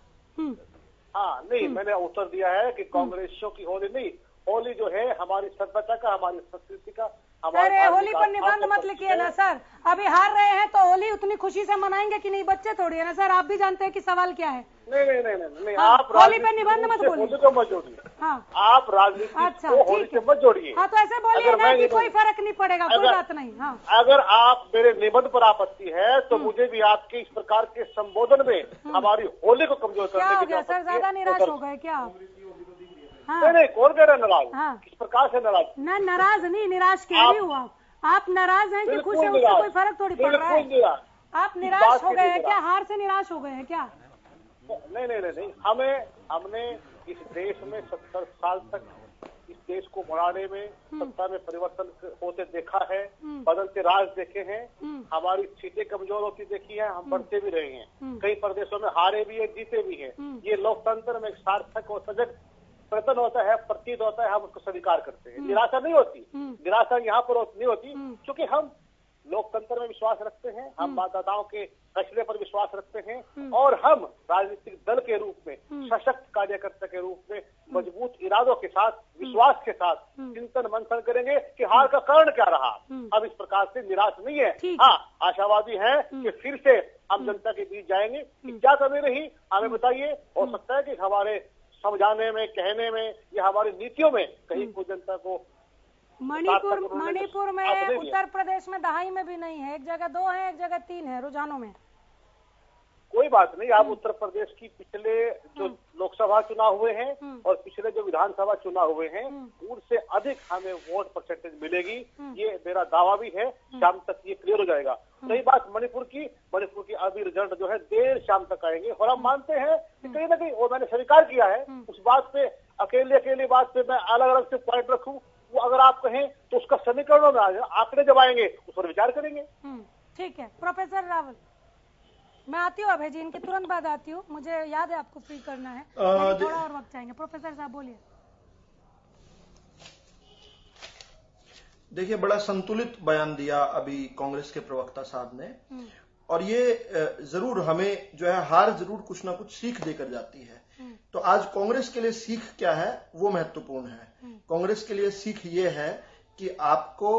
हाँ नहीं, मैंने उत्तर दिया है कि कांग्रेसियों की होली नहीं, होली जो है हमारी सभ्यता का, हमारी संस्कृति का। अरे होली पर निबंध मत लिखिए ना सर, अभी हार रहे हैं तो होली उतनी खुशी से मनाएंगे कि नहीं? बच्चे थोड़ी है ना सर, आप भी जानते हैं कि सवाल क्या है। नहीं, हाँ, आप होली पे निबंध मत बोलिए, होली को मत जोड़िए। हाँ, आप राजनीति को होली से मत जोड़िए। हाँ, तो ऐसे बोलिए ना कि कोई फर्क नहीं पड़ेगा, कोई बात नहीं। हाँ, अगर आप मेरे निबंध पर आपत्ति है तो मुझे भी आपके इस प्रकार के संबोधन में हमारी होली को कमजोर करने की सर, ज्यादा निराश हो गए क्या? नहीं, कौन कह रहा है नाराज? किस प्रकार से नाराज? ना नाराज नहीं, निराश कह रही हूँ। आप नाराज हैं कि खुश हैं, उससे कोई फर्क थोड़ी पड़ रहा है। आप निराश हो गए हैं क्या? हार से निराश हो गए हैं क्या? नहीं, हमने इस देश में 70 साल तक इस देश को बढ़ाने में, सत्ता में परिवर्तन होते देखा है, बदलते राज देखे हैं, हमारी सीटें कमजोर होती देखी है, हम बढ़ते भी रहे हैं, कई प्रदेशों में हारे भी है, जीते भी हैं। ये लोकतंत्र में एक सार्थक और सजग प्रयत्न होता है, प्रतीत होता है, हम उसको स्वीकार करते हैं। निराशा नहीं होती, निराशा यहाँ पर नहीं होती, क्योंकि हम लोकतंत्र में विश्वास रखते हैं, हम मतदाताओं के फैसले पर विश्वास रखते हैं, और हम राजनीतिक दल के रूप में, सशक्त कार्यकर्ता के रूप में मजबूत इरादों के साथ, विश्वास के साथ चिंतन मंथन करेंगे कि हार का कारण क्या रहा। अब इस प्रकार से निराश नहीं है, हाँ आशावादी है कि फिर से हम जनता के बीच जाएंगे। क्या कमी रही हमें बताइए। हो सकता है कि हमारे समझाने में, कहने में या हमारी नीतियों में कहीं को जनता को मणिपुर में, उत्तर प्रदेश में दहाई में भी नहीं है, एक जगह 2 है, एक जगह 3 है रुझानों में। कोई बात नहीं, आप उत्तर प्रदेश की पिछले जो लोकसभा चुनाव हुए हैं और पिछले जो विधानसभा चुनाव हुए हैं, उनसे अधिक हमें वोट परसेंटेज मिलेगी, ये मेरा दावा भी है। शाम तक ये क्लियर हो जाएगा। रही बात मणिपुर की अभी रिजल्ट जो है देर शाम तक आएंगे, और हम मानते हैं कि कहीं ना कहीं, वो मैंने स्वीकार किया है, उस बात पे अकेली बात पे मैं अलग अलग से पॉइंट रखूं, वो अगर आप कहें तो उसका समीकरणों में आ जाए, आंकड़े जब आएंगे उस पर विचार करेंगे। ठीक है प्रोफेसर रावल, मैं आती हूँ अभय जी, इनके तुरंत बाद आती हूँ, मुझे याद है आपको फ्री करना है, थोड़ा और वक्त चाहेंगे। प्रोफेसर साहब बोलिए। देखिए, बड़ा संतुलित बयान दिया अभी कांग्रेस के प्रवक्ता साहब ने, और ये जरूर हमें जो है हार जरूर कुछ ना कुछ सीख देकर जाती है। तो आज कांग्रेस के लिए सीख क्या है वो महत्वपूर्ण है। कांग्रेस के लिए सीख ये है कि आपको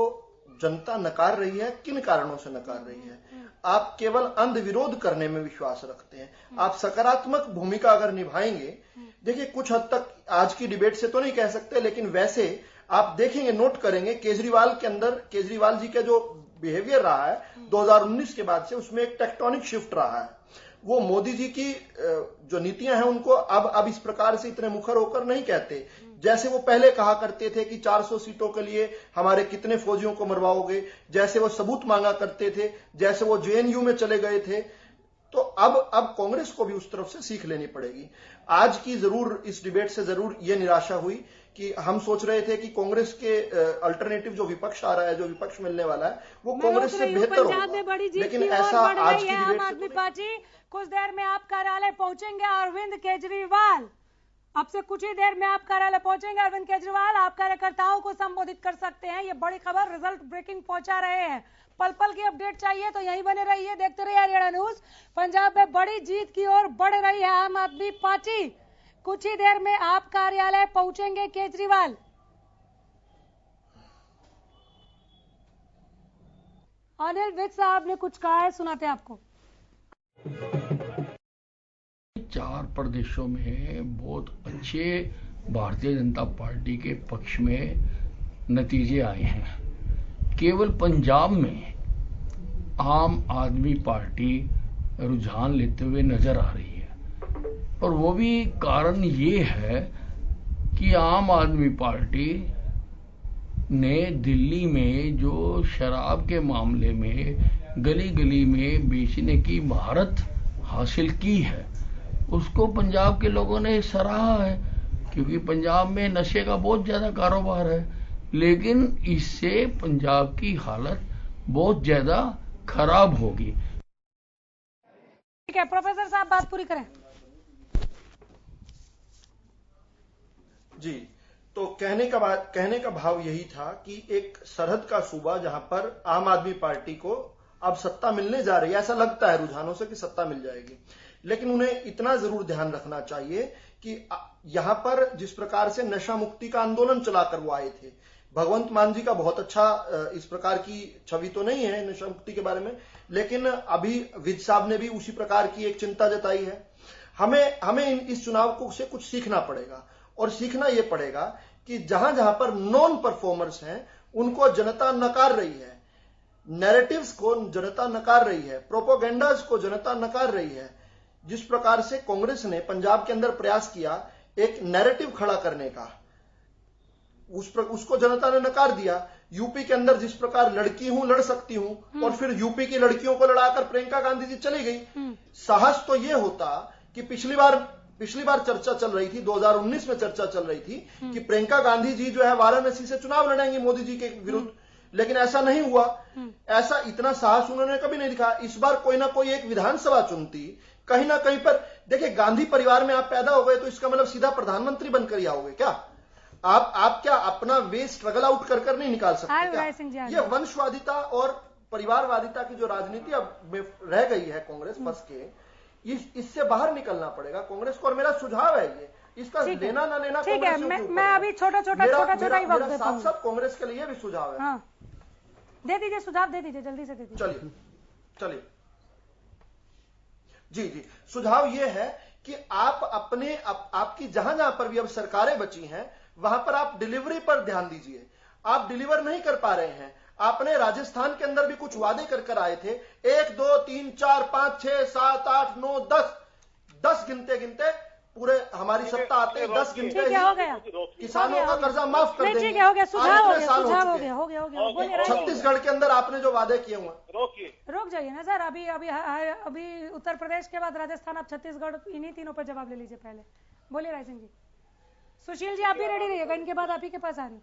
जनता नकार रही है, किन कारणों से नकार रही है। आप केवल अंध विरोध करने में विश्वास रखते हैं, आप सकारात्मक भूमिका अगर निभाएंगे। देखिए, कुछ हद तक आज की डिबेट से तो नहीं कह सकते, लेकिन वैसे आप देखेंगे, नोट करेंगे, केजरीवाल जी के जो बिहेवियर रहा है 2019 के बाद से, उसमें एक टेक्टोनिक शिफ्ट रहा है। वो मोदी जी की जो नीतियां हैं उनको अब इस प्रकार से इतने मुखर होकर नहीं कहते, जैसे वो पहले कहा करते थे कि 400 सीटों के लिए हमारे कितने फौजियों को मरवाओगे, जैसे वो सबूत मांगा करते थे, जैसे वो जेएनयू में चले गए थे। तो अब कांग्रेस को भी उस तरफ से सीख लेनी पड़ेगी। आज की जरूर इस डिबेट से जरूर ये निराशा हुई कि हम सोच रहे थे कि कांग्रेस के अल्टरनेटिव जो विपक्ष आ रहा है, जो विपक्ष मिलने वाला है, वो कांग्रेस से बेहतर होगा, लेकिन ऐसा आज की आम आदमी पार्टी कुछ देर में आप कार्यालय पहुंचेंगे अरविंद केजरीवाल, अब से कुछ ही देर में आप कार्यालय पहुंचेंगे अरविंद केजरीवाल, आप कार्यकर्ताओं को संबोधित कर सकते हैं। ये बड़ी खबर रिजल्ट ब्रेकिंग पहुंचा रहे हैं। पल पल की अपडेट चाहिए तो यहीं बने रहिए, देखते रहिए हरियाणा न्यूज। पंजाब में बड़ी जीत की ओर बढ़ रही है आम आदमी पार्टी। कुछ ही देर में आप कार्यालय पहुंचेंगे केजरीवाल। अनिल विज साहब ने कुछ कहा है, सुनाते हैं आपको। 4 प्रदेशों में बहुत अच्छे भारतीय जनता पार्टी के पक्ष में नतीजे आए हैं। केवल पंजाब में आम आदमी पार्टी रुझान लेते हुए नजर आ रही है, और वो भी कारण ये है कि आम आदमी पार्टी ने दिल्ली में जो शराब के मामले में गली गली में बेचने की महारत हासिल की है, उसको पंजाब के लोगों ने सराहा है, क्योंकि पंजाब में नशे का बहुत ज्यादा कारोबार है। लेकिन इससे पंजाब की हालत बहुत ज्यादा खराब होगी। ठीक है प्रोफेसर साहब, बात पूरी करें। जी, तो कहने का भाव यही था कि एक सरहद का सूबा जहां पर आम आदमी पार्टी को अब सत्ता मिलने जा रही है, ऐसा लगता है रुझानों से कि सत्ता मिल जाएगी, लेकिन उन्हें इतना जरूर ध्यान रखना चाहिए कि यहां पर जिस प्रकार से नशा मुक्ति का आंदोलन चलाकर वो आए थे, भगवंत मान जी का बहुत अच्छा इस प्रकार की छवि तो नहीं है नशा मुक्ति के बारे में, लेकिन अभी विज साहब ने भी उसी प्रकार की एक चिंता जताई है। हमें इस चुनाव को से कुछ सीखना पड़ेगा, और सीखना यह पड़ेगा कि जहां जहां पर नॉन परफॉर्मर्स हैं उनको जनता नकार रही है, नैरेटिव्स को जनता नकार रही है, प्रोपोगेंडास को जनता नकार रही है। जिस प्रकार से कांग्रेस ने पंजाब के अंदर प्रयास किया एक नैरेटिव खड़ा करने का, उसको जनता ने नकार दिया। यूपी के अंदर जिस प्रकार लड़की हूं लड़ सकती हूं, और फिर यूपी की लड़कियों को लड़ाकर प्रियंका गांधी जी चली गई। साहस तो यह होता कि पिछली बार चर्चा चल रही थी, 2019 में चर्चा चल रही थी कि प्रियंका गांधी जी जो है वाराणसी से चुनाव लड़ेंगी मोदी जी के विरुद्ध, लेकिन ऐसा नहीं हुआ। ऐसा इतना साहस उन्होंने कभी नहीं दिखा। इस बार कोई ना कोई एक विधानसभा चुनती, कहीं ना कहीं पर। देखिए, गांधी परिवार में आप पैदा हो गए तो इसका मतलब सीधा प्रधानमंत्री बनकर ही आओगे क्या? आप क्या अपना वे स्ट्रगल आउट कर नहीं निकाल सकते क्या? ये वंशवादिता और परिवारवादिता की जो राजनीति अब रह गई है कांग्रेस बस के, इससे बाहर निकलना पड़ेगा कांग्रेस को। और मेरा सुझाव है ये, इसका लेना ना लेना ठीक है, मैं अभी छोटा छोटा ही वक्त देता हूं। साथ कांग्रेस के लिए भी सुझाव है। हाँ। दे दीजिए सुझाव, दे दीजिए, जल्दी से दे दीजिए। चलिए जी, सुझाव ये है कि आपकी जहां जहां पर भी अब सरकारें बची हैं वहां पर आप डिलीवरी पर ध्यान दीजिए। आप डिलीवर नहीं कर पा रहे हैं। आपने राजस्थान के अंदर भी कुछ वादे कर आए थे, 1 2 3 4 5 6 7 8 9 10 गिनते पूरे हमारी सत्ता आते 10 गिनते किसानों का कर्जा माफ कर देंगे। हो गया, सुझाव हो गया। छत्तीसगढ़ के अंदर आपने जो वादे किए हुए, रोक जाइए ना सर। अभी उत्तर प्रदेश के बाद राजस्थान, आप छत्तीसगढ़, इन्हीं तीनों पर जवाब ले लीजिए पहले। बोलिए राय सिंह जी। सुशील जी आप भी रेडी रहिएगा, इनके बाद आप ही के पास आ रही हूँ।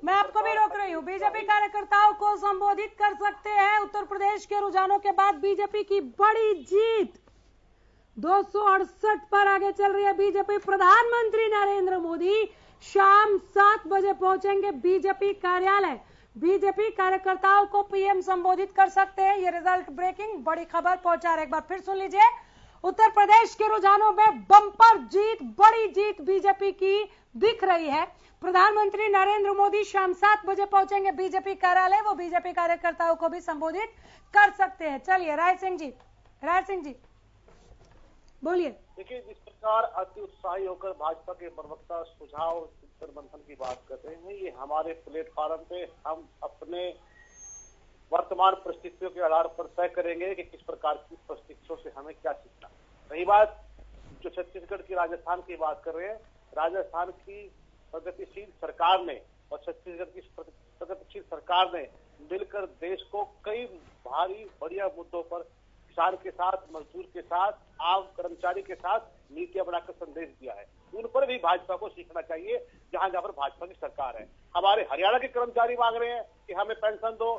मैं आपको भी रोक रही हूँ। बीजेपी कार्यकर्ताओं को संबोधित कर सकते हैं। उत्तर प्रदेश के रुझानों के बाद बीजेपी की बड़ी जीत, 268 पर आगे चल रही है बीजेपी। प्रधानमंत्री नरेंद्र मोदी शाम 7 बजे पहुंचेंगे बीजेपी कार्यालय। बीजेपी कार्यकर्ताओं को पीएम संबोधित कर सकते हैं। ये रिजल्ट ब्रेकिंग बड़ी खबर पहुंचा रहे, एक बार फिर सुन लीजिए। उत्तर प्रदेश के रुझानों में बम्पर जीत, बड़ी जीत बीजेपी की दिख रही है। प्रधानमंत्री नरेंद्र मोदी शाम 7 बजे पहुंचेंगे बीजेपी कार्यालय। वो बीजेपी कार्यकर्ताओं को भी संबोधित कर सकते हैं। चलिए राय सिंह जी बोलिए। देखिए, जिस प्रकार अति उत्साही होकर भाजपा के प्रवक्ता सुझाव चिंतन मंथन की बात कर रहे हैं, ये हमारे प्लेटफॉर्म पे हम अपने वर्तमान परिस्थितियों के आधार पर तय करेंगे कि किस प्रकार की परिस्थितियों से हमें क्या सीखना। रही बात जो छत्तीसगढ़ की राजस्थान की बात कर रहे हैं, राजस्थान की प्रगतिशील सरकार ने और छत्तीसगढ़ की प्रगतिशील सरकार ने मिलकर देश को कई भारी बढ़िया मुद्दों पर किसान के साथ, मजदूर के साथ, आम कर्मचारी के साथ नीतियां बनाकर संदेश दिया है। उन पर भी भाजपा को सीखना चाहिए, जहां जहां पर भाजपा की सरकार है। हमारे हरियाणा के कर्मचारी मांग रहे हैं कि हमें पेंशन दो,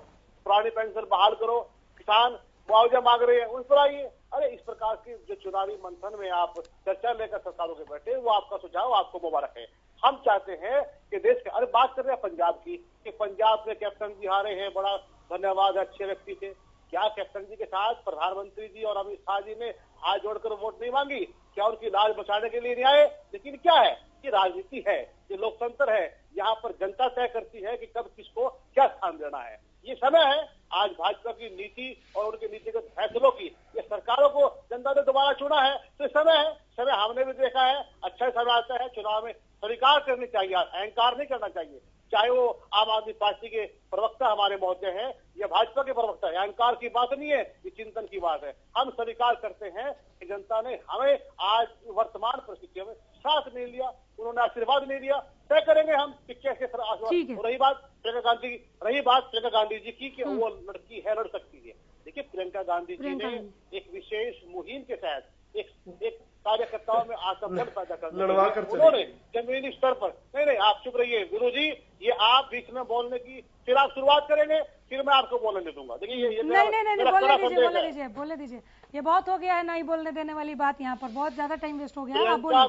पुरानी पेंशन बहाल करो, किसान मुआवजा मांग रहे हैं, उन पर आइए। अरे इस प्रकार की जो चुनावी मंथन में आप चर्चा लेकर सरकारों के बैठे, वो आपका सुझाव, आपको मुबारक है। हम चाहते हैं कि देश के, अरे बात कर रहे हैं पंजाब की, कि पंजाब में कैप्टन जी हारे हैं, बड़ा धन्यवाद, अच्छे व्यक्ति थे। क्या कैप्टन जी के साथ प्रधानमंत्री जी और अमित शाह जी ने हाथ जोड़कर वोट नहीं मांगी? क्या उनकी लाज बचाने के लिए नहीं आए? लेकिन क्या है, ये राजनीति है, ये लोकतंत्र है, यहाँ पर जनता तय करती है कि कब किसको क्या स्थान देना है। ये समय है आज भाजपा की नीति और उनके नीतिगत फैसलों की, ये सरकारों को जनता ने दोबारा चुना है, तो समय है। समय हमने भी देखा है, अच्छा समय आता है, चुनाव में स्वीकार करनी चाहिए, अहंकार नहीं करना चाहिए। चाहे वो आम आदमी पार्टी के प्रवक्ता हमारे महोदय हैं या भाजपा के प्रवक्ता है, अहंकार की बात नहीं है, ये चिंतन की बात है। हम स्वीकार करते हैं कि जनता ने हमें आज वर्तमान परिस्थितियों में साथ नहीं लिया, उन्होंने आशीर्वाद नहीं दिया, तय करेंगे हम कि कैसे। रही बात प्रियंका गांधी जी की कि वो लड़की है, लड़ सकती है। देखिए प्रियंका गांधी जी ने एक विशेष मुहिम के तहत एक कार्यकर्ताओं में आत्मबल पैदा करने उन्होंने जमीनी स्तर पर, नहीं आप चुप रहिए गुरु जी, ये आप बीच में बोलने की, फिर आप शुरुआत करेंगे, फिर मैं आपको बोलने दूंगा। देखिए ये नहीं, बोले दीजिए, ये बहुत हो गया है नहीं बोलने देने वाली बात, यहाँ पर बहुत ज्यादा टाइम वेस्ट हो गया। प्रियंका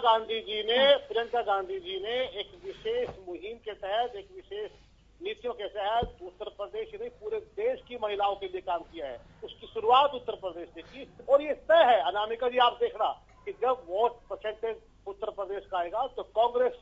गांधी जी ने एक विशेष मुहिम के तहत, एक विशेष नीतियों के तहत उत्तर प्रदेश नहीं पूरे देश की महिलाओं के लिए काम किया है। उसकी शुरुआत उत्तर प्रदेश से की और ये तय है। अनामिका जी आप देखना कि जब वोट परसेंटेज उत्तर प्रदेश का आएगा तो कांग्रेस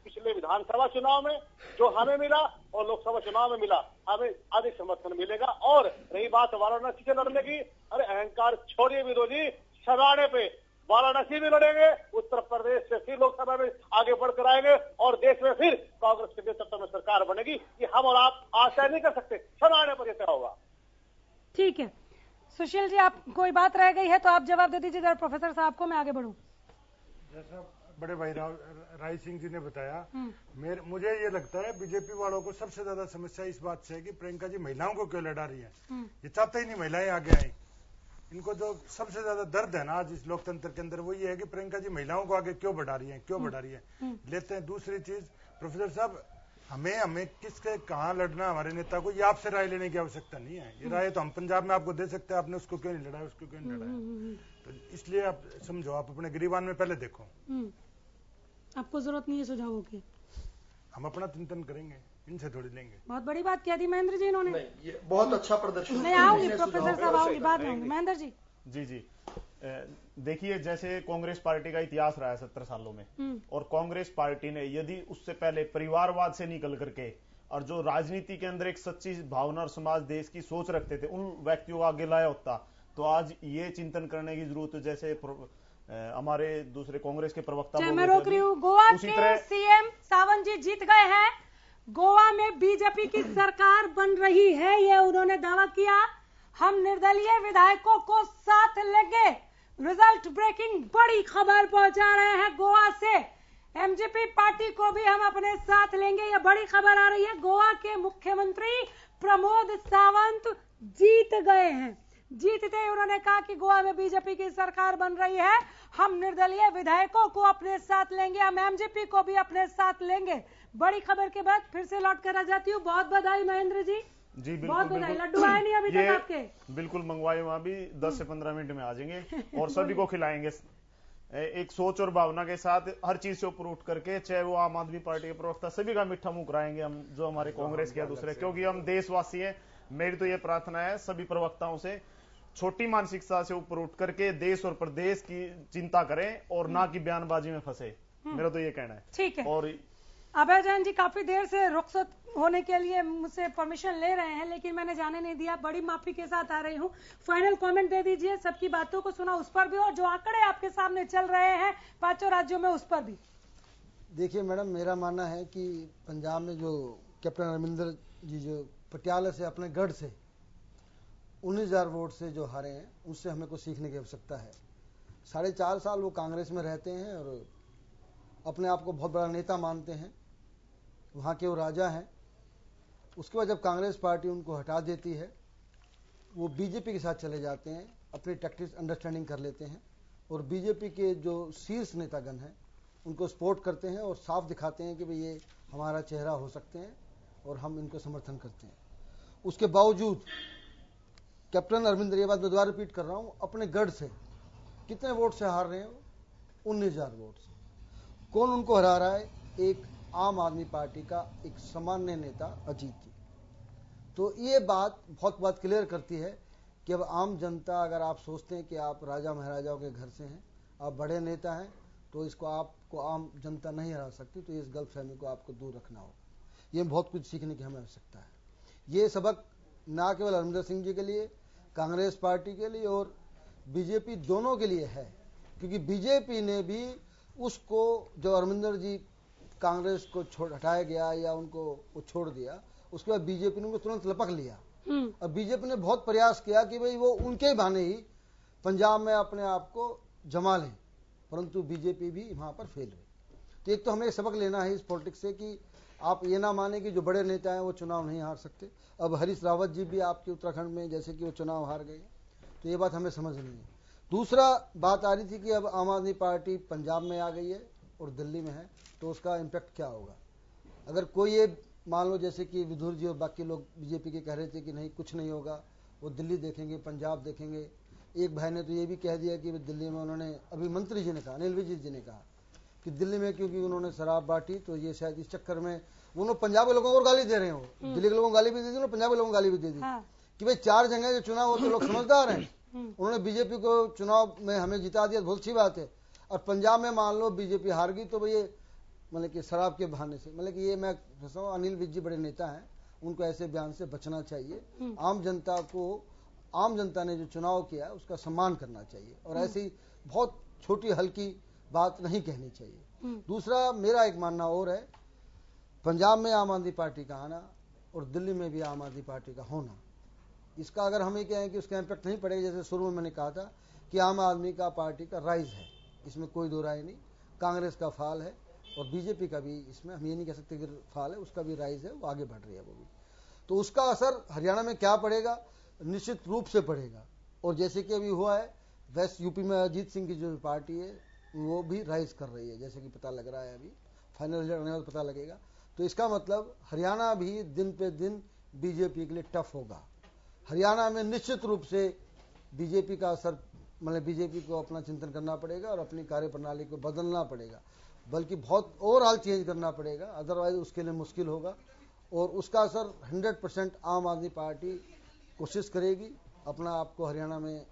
पिछले विधानसभा चुनाव में जो हमें मिला और लोकसभा चुनाव में मिला, हमें अधिक समर्थन मिलेगा। और रही बात वाराणसी से लड़ने की, अरे अहंकार छोड़िए विरोधी, शराने पे वाराणसी में लड़ेंगे, उत्तर प्रदेश से फिर लोकसभा में आगे बढ़कर आएंगे और देश में फिर कांग्रेस के नेतृत्व में सरकार बनेगी। ये हम और आप आशा नहीं कर सकते, शराने पर यह होगा। ठीक है सुशील जी, आप कोई बात रह गई है तो आप जवाब दे दीजिए जरा प्रोफेसर साहब को, मैं आगे बढ़ूं। जैसा बड़े भाई राय सिंह जी ने बताया, मुझे ये लगता है बीजेपी वालों को सबसे ज्यादा समस्या इस बात से है कि प्रियंका जी महिलाओं को क्यों लड़ा रही है। ये चाहते ही नहीं महिलाएं आगे आई। इनको जो सबसे ज्यादा दर्द है ना आज इस लोकतंत्र के अंदर, वो ये है कि प्रियंका जी महिलाओं को आगे क्यों बढ़ा रही है, क्यों बढ़ा रही है। लेते हैं दूसरी चीज, प्रोफेसर साहब हमें किसके कहाँ लड़ना, हमारे नेता को ये आपसे राय लेने की आवश्यकता नहीं है। ये राय तो हम पंजाब में आपको दे सकते हैं, आपने उसको क्यों नहीं लड़ाया, उसको क्यों नहीं लड़ाया। तो इसलिए आप समझो, आप अपने गिरिबान में पहले देखो। आपको जरूरत नहीं है सुझावों की, हम अपना चिंतन करेंगे, इनसे थोड़ी लेंगे। बहुत बड़ी बात कह दी महेंद्र जी इन्होंने। ये बहुत अच्छा प्रदर्शन। मैं आऊंगी प्रोफेसर साहब, आऊंगी बाद में आऊंगी। महेंद्र जी जी देखिए, जैसे कांग्रेस पार्टी का इतिहास रहा है 70 सालों में, और कांग्रेस पार्टी ने यदि उससे पहले परिवारवाद से निकल करके और जो राजनीति के अंदर एक सच्ची भावना और समाज देश की सोच रखते थे, उन व्यक्तियों को आगे लाया होता तो आज ये चिंतन करने की जरूरत है। जैसे हमारे दूसरे कांग्रेस के प्रवक्ता मैं रोक रही हूँ, गोवा के सीएम सावंत जी जीत गए हैं, गोवा में बीजेपी की सरकार बन रही है, ये उन्होंने दावा किया। हम निर्दलीय विधायकों को साथ लेंगे। रिजल्ट ब्रेकिंग बड़ी खबर पहुंचा रहे हैं गोवा से, एमजीपी पार्टी को भी हम अपने साथ लेंगे, ये बड़ी खबर आ रही है। गोवा के मुख्यमंत्री प्रमोद सावंत जीत गए हैं। जीतते ही उन्होंने कहा कि गोवा में बीजेपी की सरकार बन रही है, हम निर्दलीय विधायकों को अपने साथ लेंगे, हम एमजीपी को भी अपने साथ लेंगे। बड़ी खबर के बाद फिर से लौट कर आ जाती हूँ। बहुत बधाई महेंद्र जी। जी बहुत बधाई। लड्डू आए नहीं अभी तक आपके? बिल्कुल मंगवाए, वहां भी 10 से 15 मिनट में आ जाएंगे और सभी को खिलाएंगे एक सोच और भावना के साथ, हर चीज से ऊपर उठ करके। चाहे वो आम आदमी पार्टी के प्रवक्ता, सभी का मीठा मुंह कराएंगे हम, जो हमारे कांग्रेस के दूसरे, क्योंकि हम देशवासी हैं। मेरी तो ये प्रार्थना है सभी प्रवक्ताओं से, छोटी मानसिकता से ऊपर उठ करके देश और प्रदेश की चिंता करें और ना कि बयानबाजी में फंसे। मेरा तो ये कहना है। ठीक है। और अभय जैन जी काफी देर से रुखसत होने के लिए मुझसे परमिशन ले रहे हैं, लेकिन मैंने जाने नहीं दिया। बड़ी माफी के साथ आ रही हूँ। फाइनल कमेंट दे दीजिए, सबकी बातों को सुना उस पर भी, और जो आंकड़े आपके सामने चल रहे हैं 5 राज्यों में उस पर भी। देखिए मैडम, मेरा मानना है कि पंजाब में जो कैप्टन अमरिंदर जी जो पटियाला से अपने गढ़ से 19,000 वोट से जो हारे हैं उनसे हमें कुछ सीखने की आवश्यकता है। 4.5 साल वो कांग्रेस में रहते हैं और अपने आप को बहुत बड़ा नेता मानते हैं, वहाँ के वो राजा हैं। उसके बाद जब कांग्रेस पार्टी उनको हटा देती है, वो बीजेपी के साथ चले जाते हैं, अपनी टैक्टिक्स अंडरस्टैंडिंग कर लेते हैं और बीजेपी के जो शीर्ष नेतागण हैं उनको सपोर्ट करते हैं और साफ दिखाते हैं कि भाई ये हमारा चेहरा हो सकते हैं और हम इनको समर्थन करते हैं। उसके बावजूद कैप्टन अमरिंदर, ये बात मैं दोबारा रिपीट कर रहा हूं, अपने गढ़ से कितने वोट से हार रहे हैं? 19,000 वोट से। कौन उनको हरा रहा है? एक आम आदमी पार्टी का एक सामान्य नेता अजीत जी। तो ये बहुत बात क्लियर करती है कि अब आम जनता, अगर आप सोचते हैं कि आप राजा महाराजाओं के घर से हैं, आप बड़े नेता हैं, तो इसको आपको आम जनता नहीं हरा सकती। तो इस गलतफहमी को आपको दूर रखना होगा। ये बहुत कुछ सीखने की हमें आवश्यकता है। ये सबक ना केवल अमरिंदर सिंह जी के लिए, कांग्रेस पार्टी के लिए और बीजेपी दोनों के लिए है, क्योंकि बीजेपी ने भी उसको, जो अमरिंदर जी कांग्रेस को हटाया गया या उनको वो छोड़ दिया, उसके बाद बीजेपी ने उनको तुरंत लपक लिया और बीजेपी ने बहुत प्रयास किया कि भाई वो उनके बहाने ही पंजाब में अपने आप को जमा लें, परंतु बीजेपी भी वहां पर फेल हुई। तो एक तो हमें सबक लेना है इस पॉलिटिक्स से कि आप ये ना माने कि जो बड़े नेता हैं वो चुनाव नहीं हार सकते। अब हरीश रावत जी भी आपके उत्तराखंड में जैसे कि वो चुनाव हार गए, तो ये बात हमें समझनी है। दूसरा बात आ रही थी कि अब आम आदमी पार्टी पंजाब में आ गई है और दिल्ली में है, तो उसका इम्पैक्ट क्या होगा? अगर कोई ये मान लो जैसे कि विधुर जी और बाकी लोग बीजेपी के कह रहे थे कि नहीं कुछ नहीं होगा, वो दिल्ली देखेंगे, पंजाब देखेंगे। एक भाई ने तो ये भी कह दिया कि दिल्ली में उन्होंने, अभी मंत्री जी ने कहा, अनिल विज जी ने कहा कि दिल्ली में क्योंकि उन्होंने शराब बांटी तो ये शायद इस चक्कर में उन्होंने पंजाब के लोगों को गाली दे रहे हो, दिल्ली के लोगों को गाली भी दे दी, पंजाब के लोगों को गाली भी दे दी कि भाई 4 जगह जो चुनाव होते लोग समझदार हैं, उन्होंने बीजेपी को चुनाव में हमें जिता दिया, बहुत अच्छी बात है। और पंजाब में मान लो बीजेपी हार गई तो भाई मतलब कि शराब के बहाने से, मतलब कि ये मैं समझता हूँ अनिल विज जी बड़े नेता हैं, उनको ऐसे बयान से बचना चाहिए। आम जनता को, आम जनता ने जो चुनाव किया उसका सम्मान करना चाहिए और ऐसी बहुत छोटी हल्की बात नहीं कहनी चाहिए। दूसरा मेरा एक मानना और है, पंजाब में आम आदमी पार्टी का आना और दिल्ली में भी आम आदमी पार्टी का होना, इसका अगर हम ये कहें कि उसका इम्पैक्ट नहीं पड़ेगा, जैसे शुरू में मैंने कहा था कि आम आदमी का पार्टी का राइज है, इसमें कोई दो राय नहीं, कांग्रेस का फाल है और बीजेपी का भी, इसमें हम ये नहीं कह सकते कि फाल है, उसका भी राइज है, वो आगे बढ़ रही है वो भी। तो उसका असर हरियाणा में क्या पड़ेगा? निश्चित रूप से पड़ेगा। और जैसे कि अभी हुआ है वेस्ट यूपी में अजीत सिंह की जो पार्टी है वो भी राइज कर रही है, जैसे कि पता लग रहा है, अभी फाइनल रिजल्ट आने वाला पता लगेगा। तो इसका मतलब हरियाणा भी दिन पे दिन बीजेपी के लिए टफ होगा। हरियाणा में निश्चित रूप से बीजेपी का असर, मतलब बीजेपी को अपना चिंतन करना पड़ेगा और अपनी कार्यप्रणाली को बदलना पड़ेगा, बल्कि बहुत ओवरऑल चेंज करना पड़ेगा, अदरवाइज उसके लिए मुश्किल होगा। और उसका असर 100% आम आदमी पार्टी कोशिश करेगी अपना आपको हरियाणा में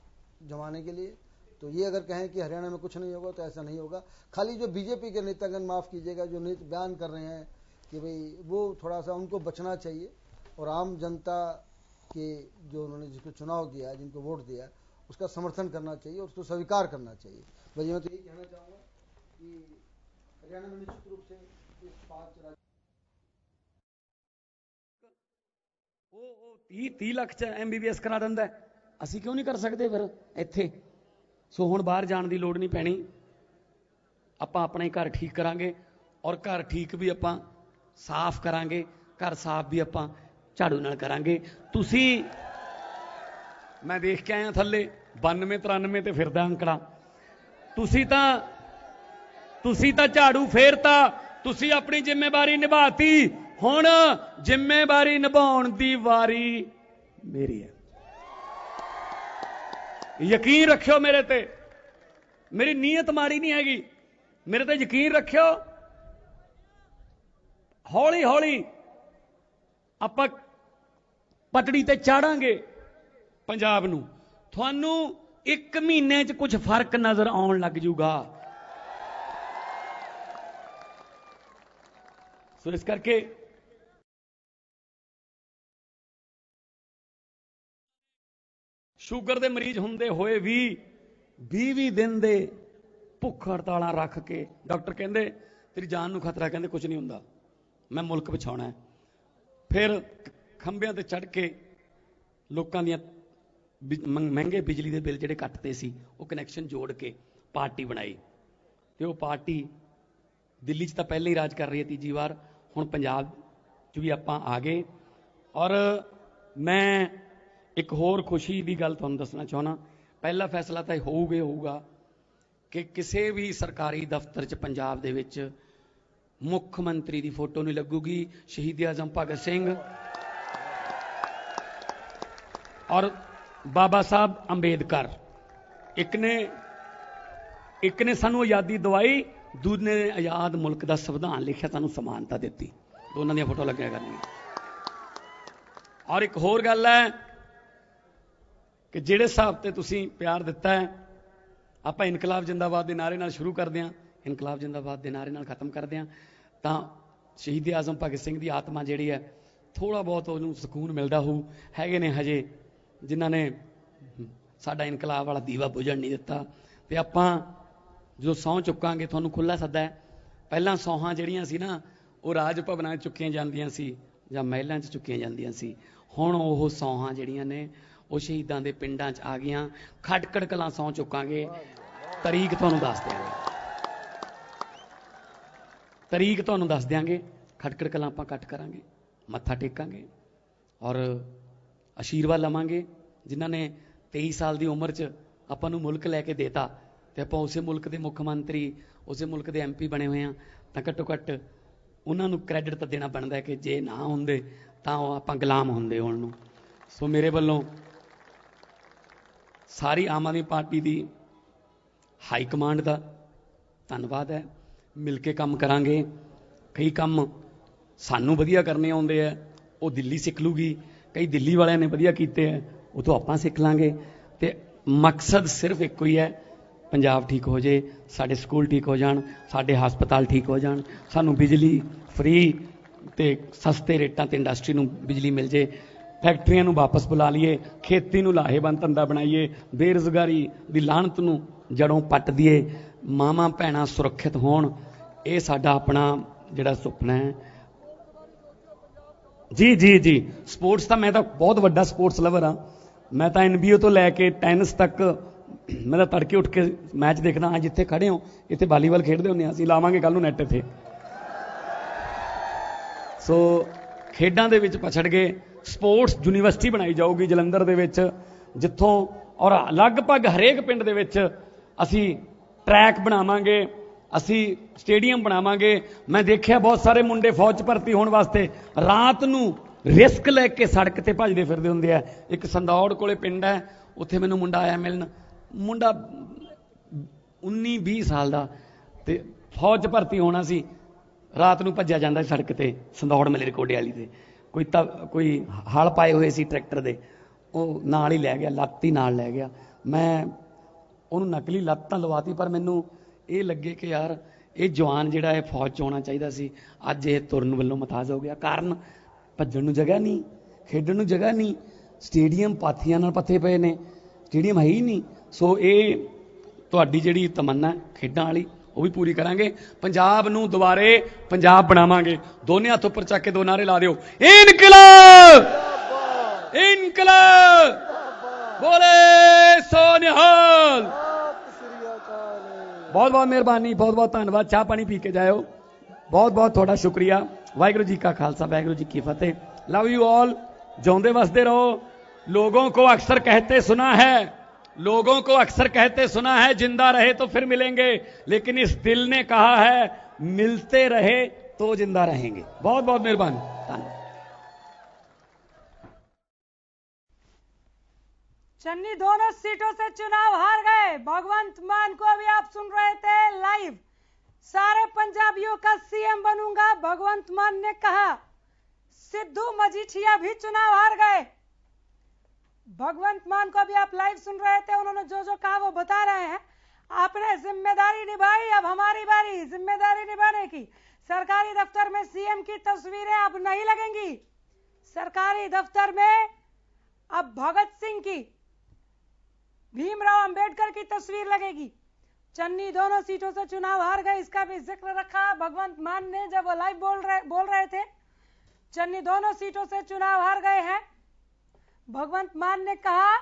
जमाने के लिए। तो ये अगर कहें कि हरियाणा में कुछ नहीं होगा तो ऐसा नहीं होगा। खाली जो बीजेपी के नेतागण, माफ कीजिएगा, जो बयान कर रहे हैं कि भाई वो थोड़ा सा उनको बचना चाहिए और आम जनता के जो उन्होंने जिसको चुनाव दिया, जिनको वोट दिया, उसका समर्थन करना चाहिए और उसको स्वीकार करना चाहिए। भाई मैं तो यही कहना चाहूँगा कि हरियाणा में निश्चित रूप से इस 5 राज्य 30 ਲੱਖ ਚ MBBS ਕਰਾ ਦਿੰਦਾ, ਅਸੀਂ ਕਿਉਂ ਨਹੀਂ ਕਰ ਸਕਦੇ ਫਿਰ ਇੱਥੇ? ਸੋ ਹੁਣ ਬਾਹਰ ਜਾਣ ਦੀ ਲੋੜ ਨਹੀਂ ਪੈਣੀ, ਆਪਾਂ ਆਪਣੇ ਘਰ ਠੀਕ ਕਰਾਂਗੇ ਔਰ ਘਰ ਠੀਕ ਵੀ ਆਪਾਂ ਸਾਫ਼ ਕਰਾਂਗੇ, ਘਰ ਸਾਫ਼ ਵੀ ਆਪਾਂ ਝਾੜੂ ਨਾਲ ਕਰਾਂਗੇ। ਤੁਸੀਂ, ਮੈਂ ਦੇਖ ਕੇ ਆਇਆ ਥੱਲੇ 92-93 ਤੇ ਫਿਰਦਾ ਅੰਕੜਾ, ਤੁਸੀਂ ਤਾਂ ਝਾੜੂ ਫੇਰਤਾ, ਤੁਸੀਂ ਆਪਣੀ ਜ਼ਿੰਮੇਵਾਰੀ ਨਿਭਾਤੀ, ਹੁਣ ਜ਼ਿੰਮੇਵਾਰੀ ਨਿਭਾਉਣ ਦੀ ਵਾਰੀ ਮੇਰੀ ਹੈ। ਯਕੀਨ ਰੱਖਿਓ ਮੇਰੇ ਤੇ, ਮੇਰੀ ਨੀਅਤ ਮਾੜੀ ਨਹੀਂ ਹੈਗੀ, ਮੇਰੇ ਤੇ ਯਕੀਨ ਰੱਖਿਓ। ਹੌਲੀ ਹੌਲੀ ਆਪਾਂ ਪਟੜੀ ਤੇ ਚਾੜਾਂਗੇ ਪੰਜਾਬ ਨੂੰ, ਤੁਹਾਨੂੰ 1 ਮਹੀਨੇ 'ਚ ਕੁਝ ਫਰਕ ਨਜ਼ਰ ਆਉਣ ਲੱਗ ਜੂਗਾ। ਸੋ ਇਸ ਕਰਕੇ ਸ਼ੂਗਰ ਦੇ ਮਰੀਜ਼ ਹੁੰਦੇ ਹੋਏ ਵੀ 20 ਦਿਨ ਦੇ ਭੁੱਖ ਹੜਤਾਲਾਂ ਰੱਖ ਕੇ ਡਾਕਟਰ ਕਹਿੰਦੇ ਤੇਰੀ ਜਾਨ ਨੂੰ ਖਤਰਾ, ਕਹਿੰਦੇ ਕੁਝ ਨਹੀਂ ਹੁੰਦਾ, ਮੈਂ ਮੁਲਕ ਬਚਾਉਣਾ ਹੈ। ਫਿਰ ਖੰਭਿਆਂ ਤੇ ਚੜ੍ਹ ਕੇ ਲੋਕਾਂ ਦੀਆਂ ਮਹਿੰਗੇ ਬਿਜਲੀ ਦੇ ਬਿੱਲ ਜਿਹੜੇ ਕੱਟਦੇ ਸੀ ਉਹ ਕਨੈਕਸ਼ਨ ਜੋੜ ਕੇ ਪਾਰਟੀ ਬਣਾਈ ਤੇ ਉਹ ਪਾਰਟੀ ਦਿੱਲੀ 'ਚ ਤਾਂ ਪਹਿਲਾਂ ਹੀ ਰਾਜ ਕਰ ਰਹੀ ਹੈ ਤੀਜੀ ਵਾਰ, ਹੁਣ ਪੰਜਾਬ 'ਚ ਵੀ ਆਪਾਂ ਆ ਗਏ। ਔਰ ਮੈਂ ਇੱਕ ਹੋਰ ਖੁਸ਼ੀ ਦੀ ਗੱਲ ਤੁਹਾਨੂੰ ਦੱਸਣਾ ਚਾਹੁੰਦਾ। ਪਹਿਲਾ ਫੈਸਲਾ ਤਾਂ ਹੋਊਗਾ ਕਿ ਕਿਸੇ ਵੀ ਸਰਕਾਰੀ ਦਫ਼ਤਰ 'ਚ ਪੰਜਾਬ ਦੇ ਵਿੱਚ ਮੁੱਖ ਮੰਤਰੀ ਦੀ ਫੋਟੋ ਨਹੀਂ ਲੱਗੂਗੀ। ਸ਼ਹੀਦ ਆਜ਼ਮ ਭਗਤ ਸਿੰਘ ਔਰ ਬਾਬਾ ਸਾਹਿਬ ਅੰਬੇਦਕਰ, ਇੱਕ ਨੇ ਸਾਨੂੰ ਆਜ਼ਾਦੀ ਦਵਾਈ, ਦੂਜੇ ਨੇ ਆਜ਼ਾਦ ਮੁਲਕ ਦਾ ਸੰਵਿਧਾਨ ਲਿਖਿਆ, ਸਾਨੂੰ ਸਮਾਨਤਾ ਦਿੱਤੀ। ਦੋਨਾਂ ਦੀਆਂ ਫੋਟੋ ਲੱਗਿਆ ਕਰਨੀਆਂ। ਔਰ ਇੱਕ ਹੋਰ ਗੱਲ ਹੈ ਕਿ ਜਿਹੜੇ ਹਿਸਾਬ ਤੇ ਤੁਸੀਂ ਪਿਆਰ ਦਿੱਤਾ ਹੈ, ਆਪਾਂ ਇਨਕਲਾਬ ਜਿੰਦਾਬਾਦ ਦੇ ਨਾਅਰੇ ਨਾਲ ਸ਼ੁਰੂ ਕਰਦੇ ਹਾਂ, ਇਨਕਲਾਬ ਜਿੰਦਾਬਾਦ ਦੇ ਨਾਅਰੇ ਨਾਲ ਖਤਮ ਕਰਦੇ ਹਾਂ, ਤਾਂ ਸ਼ਹੀਦ ਆਜ਼ਮ ਭਗਤ ਸਿੰਘ ਦੀ ਆਤਮਾ ਜਿਹੜੀ ਹੈ ਥੋੜਾ ਬਹੁਤ ਉਹਨੂੰ ਸਕੂਨ ਮਿਲਦਾ ਹੋਊ। ਹੈਗੇ ਨੇ ਹਜੇ ਜਿਨ੍ਹਾਂ ਨੇ ਸਾਡਾ ਇਨਕਲਾਬ ਵਾਲਾ ਦੀਵਾ ਬੁਝਣ ਨਹੀਂ ਦਿੱਤਾ। ਤੇ ਆਪਾਂ ਜਦੋਂ ਸਹੁੰ ਚੁੱਕਾਂਗੇ, ਤੁਹਾਨੂੰ ਖੁੱਲ੍ਹਾ ਸੱਦਾ ਹੈ। ਪਹਿਲਾਂ ਸਹੁੰਆਂ ਜਿਹੜੀਆਂ ਸੀ ਨਾ ਉਹ ਰਾਜ ਭਵਨਾਂ 'ਚ ਚੁੱਕੀਆਂ ਜਾਂਦੀਆਂ ਸੀ ਜਾਂ ਮਹਿਲਾਂ 'ਚ ਚੁੱਕੀਆਂ ਜਾਂਦੀਆਂ ਸੀ। ਹੁਣ ਉਹ ਸਹੁੰਆਂ ਜਿਹੜੀਆਂ ਨੇ ਉਹ ਸ਼ਹੀਦਾਂ ਦੇ ਪਿੰਡਾਂ 'ਚ ਆ ਗਈਆਂ। ਖਟਕੜ ਕਲਾਂ ਸਹੁੰ ਚੁੱਕਾਂਗੇ, ਤਰੀਕ ਤੁਹਾਨੂੰ ਦੱਸ ਦਿਆਂਗੇ। ਖਟਕੜ ਕਲਾਂ ਆਪਾਂ ਕੱਟ ਕਰਾਂਗੇ, ਮੱਥਾ ਟੇਕਾਂਗੇ ਔਰ ਆਸ਼ੀਰਵਾਦ ਲਵਾਂਗੇ। ਜਿਨ੍ਹਾਂ ਨੇ 23 ਸਾਲ ਦੀ ਉਮਰ 'ਚ ਆਪਾਂ ਨੂੰ ਮੁਲਕ ਲੈ ਕੇ ਦੇਤਾ ਤੇ ਆਪਾਂ ਉਸੇ ਮੁਲਕ ਦੇ ਮੁੱਖ ਮੰਤਰੀ, ਉਸੇ ਮੁਲਕ ਦੇ MP ਬਣੇ ਹੋਏ ਆ, ਤਾਂ ਘੱਟੋ ਘੱਟ ਉਹਨਾਂ ਨੂੰ ਕ੍ਰੈਡਿਟ ਤਾਂ ਦੇਣਾ ਬਣਦਾ ਕਿ ਜੇ ਨਾ ਹੁੰਦੇ ਤਾਂ ਉਹ ਆਪਾਂ ਗੁਲਾਮ ਹੁੰਦੇ ਹੋਣ ਨੂੰ। ਸੋ ਮੇਰੇ ਵੱਲੋਂ ਸਾਰੀ ਆਮ ਆਦਮੀ ਪਾਰਟੀ ਦੀ ਹਾਈ ਕਮਾਂਡ ਦਾ ਧੰਨਵਾਦ ਹੈ। ਮਿਲ ਕੇ ਕੰਮ ਕਰਾਂਗੇ। ਕਈ ਕੰਮ ਸਾਨੂੰ ਵਧੀਆ ਕਰਨੇ ਆਉਂਦੇ ਆ, ਉਹ ਦਿੱਲੀ ਸਿੱਖ ਲੂਗੀ। ਕਈ ਦਿੱਲੀ ਵਾਲਿਆਂ ਨੇ ਵਧੀਆ ਕੀਤੇ ਹੈ, ਉਹ ਤੋਂ ਆਪਾਂ ਸਿੱਖ ਲਾਂਗੇ। ਤੇ ਮਕਸਦ ਸਿਰਫ ਇੱਕੋ ਹੀ ਹੈ, ਪੰਜਾਬ ਠੀਕ ਹੋ ਜੇ, ਸਾਡੇ ਸਕੂਲ ਠੀਕ ਹੋ ਜਾਣ, ਸਾਡੇ ਹਸਪਤਾਲ ਠੀਕ ਹੋ ਜਾਣ, ਸਾਨੂੰ ਬਿਜਲੀ ਫ੍ਰੀ ਤੇ ਸਸਤੇ ਰੇਟਾਂ ਤੇ ਇੰਡਸਟਰੀ ਨੂੰ ਬਿਜਲੀ ਮਿਲ ਜੇ, ਫੈਕਟਰੀਆਂ ਨੂੰ ਵਾਪਸ ਬੁਲਾ ਲਈਏ, ਖੇਤੀ ਨੂੰ ਲਾਹੇਵੰਦ ਧੰਦਾ ਬਣਾਈਏ, ਬੇਰੁਜ਼ਗਾਰੀ ਦੀ ਲਾਹਨਤ ਨੂੰ ਜੜੋਂ ਪੱਟ ਦਈਏ, ਮਾਵਾਂ ਭੈਣਾਂ ਸੁਰੱਖਿਅਤ ਹੋਣ। ਇਹ ਸਾਡਾ ਆਪਣਾ ਜਿਹੜਾ ਸੁਪਨਾ ਹੈ। ਜੀ ਸਪੋਰਟਸ ਤਾਂ ਮੈਂ ਤਾਂ ਬਹੁਤ ਵੱਡਾ ਸਪੋਰਟਸ ਲਵਰ ਹਾਂ। ਮੈਂ ਤਾਂ NBA ਤੋਂ ਲੈ ਕੇ ਟੈਨਿਸ ਤੱਕ ਮੈਂ ਤਾਂ ਤੜਕੇ ਉੱਠ ਕੇ ਮੈਚ ਦੇਖਦਾ ਹਾਂ। ਜਿੱਥੇ ਖੜੇ ਹੋ ਇੱਥੇ ਵਾਲੀਬਾਲ ਖੇਡਦੇ ਹੁੰਦੇ ਹਾਂ ਅਸੀਂ, ਲਾਵਾਂਗੇ ਕੱਲ ਨੂੰ ਨੈੱਟ ਇੱਥੇ। ਸੋ ਖੇਡਾਂ ਦੇ ਵਿੱਚ ਪਛੜ ਗਏ। ਸਪੋਰਟਸ ਯੂਨੀਵਰਸਿਟੀ ਬਣਾਈ ਜਾਊਗੀ ਜਲੰਧਰ ਦੇ ਵਿੱਚ, ਜਿੱਥੋਂ ਔਰ ਲਗਭਗ ਹਰੇਕ ਪਿੰਡ ਦੇ ਵਿੱਚ ਅਸੀਂ ਟਰੈਕ ਬਣਾਵਾਂਗੇ, ਅਸੀਂ ਸਟੇਡੀਅਮ ਬਣਾਵਾਂਗੇ। ਮੈਂ ਦੇਖਿਆ ਬਹੁਤ ਸਾਰੇ ਮੁੰਡੇ ਫੌਜ 'ਚ ਭਰਤੀ ਹੋਣ ਵਾਸਤੇ ਰਾਤ ਨੂੰ ਰਿਸਕ ਲੈ ਕੇ ਸੜਕ ਤੇ ਭੱਜਦੇ ਫਿਰਦੇ ਹੁੰਦੇ ਆ। ਇੱਕ ਸੰਦੌੜ ਕੋਲੇ ਪਿੰਡ ਹੈ, ਉੱਥੇ ਮੈਨੂੰ ਮੁੰਡਾ ਆਇਆ ਮਿਲਣ, ਮੁੰਡਾ 19-20 ਸਾਲ ਦਾ, ਤੇ ਫੌਜ 'ਚ ਭਰਤੀ ਹੋਣਾ ਸੀ। ਰਾਤ ਨੂੰ ਭੱਜਿਆ ਜਾਂਦਾ ਸੜਕ ਤੇ, ਸੰਦੌੜ ਮਲੇਰਕੋਟਲੇ ਵਾਲੀ ਤੇ ਕੋਈ ਹਲ ਪਾਏ ਹੋਏ ਸੀ ਟਰੈਕਟਰ ਦੇ, ਉਹ ਨਾਲ ਹੀ ਲੈ ਗਿਆ, ਲੱਤ ਹੀ ਨਾਲ ਲੈ ਗਿਆ। ਮੈਂ ਉਹਨੂੰ ਨਕਲੀ ਲੱਤ ਤਾਂ ਲਵਾਤੀ, ਪਰ ਮੈਨੂੰ ਇਹ ਲੱਗੇ ਕਿ ਯਾਰ ਇਹ ਜਵਾਨ ਜਿਹੜਾ ਹੈ ਫੌਜ 'ਚ ਹੋਣਾ ਚਾਹੀਦਾ ਸੀ। ਅੱਜ ਇਹ ਤੁਰਨ ਵੱਲੋਂ ਮਤਾਜ ਹੋ ਗਿਆ। ਕਾਰਨ ਭੱਜਣ ਨੂੰ ਜਗ੍ਹਾ ਨਹੀਂ, ਖੇਡਣ ਨੂੰ ਜਗ੍ਹਾ ਨਹੀਂ, ਸਟੇਡੀਅਮ ਪਾਥੀਆਂ ਨਾਲ ਪੱਥੇ ਪਏ ਨੇ, ਸਟੇਡੀਅਮ ਹੈ ਹੀ ਨਹੀਂ। ਸੋ ਇਹ ਤੁਹਾਡੀ ਜਿਹੜੀ ਤਮੰਨਾ ਖੇਡਾਂ ਵਾਲੀ ਉਹ ਵੀ ਪੂਰੀ ਕਰਾਂਗੇ। ਪੰਜਾਬ ਨੂੰ ਦੁਬਾਰੇ ਪੰਜਾਬ ਬਣਾਵਾਂਗੇ। ਦੋਨੇ ਹੱਥ ਉੱਪਰ ਚੱਕ ਕੇ ਦੋ ਨਾਰੇ ਲਾ ਦਿਓ, ਇਨਕਲਾਬ ਇਨਕਲਾਬ ਬੋਲੇ ਸੋ ਨਿਹਾਲ। ਬਹੁਤ ਬਹੁਤ ਮਿਹਰਬਾਨੀ, ਬਹੁਤ ਬਹੁਤ ਧੰਨਵਾਦ। ਚਾਹ ਪਾਣੀ ਪੀ ਕੇ ਜਾਇਓ। बहुत बहुत थोड़ा शुक्रिया। वाहिगुरू जी का खालसा वाहिगुरू जी की फतेह। Love you all. जिਉਂਦੇ वसदे रहो। लोगों को अक्सर कहते सुना है जिंदा रहे तो फिर मिलेंगे, लेकिन इस दिल ने कहा है मिलते रहे तो जिंदा रहेंगे। बहुत बहुत मेहरबानी। चन्नी दोनों सीटों से चुनाव हार गए। भगवंत मान को अभी आप सुन रहे थे लाइव। सारे पंजाबियों का सीएम बनूंगा, भगवंत मान ने कहा। सिद्धू मजीठिया भी चुनाव हार गए। भगवंत मान को अभी आप लाइव सुन रहे थे, उन्होंने जो जो कहा वो बता रहे हैं। आपने जिम्मेदारी निभाई, अब हमारी बारी जिम्मेदारी निभाने की। सरकारी दफ्तर में सीएम की तस्वीरें अब नहीं लगेंगी। सरकारी दफ्तर में अब भगत सिंह की, भीमराव अंबेडकर की तस्वीर लगेगी। चन्नी दोनों सीटों से चुनाव हार गए, इसका भी जिक्र रखा भगवंत मान ने जब वो लाइव बोल रहे थे। चन्नी दोनों सीटों से चुनाव हार गए हैं। भगवंत मान ने कहा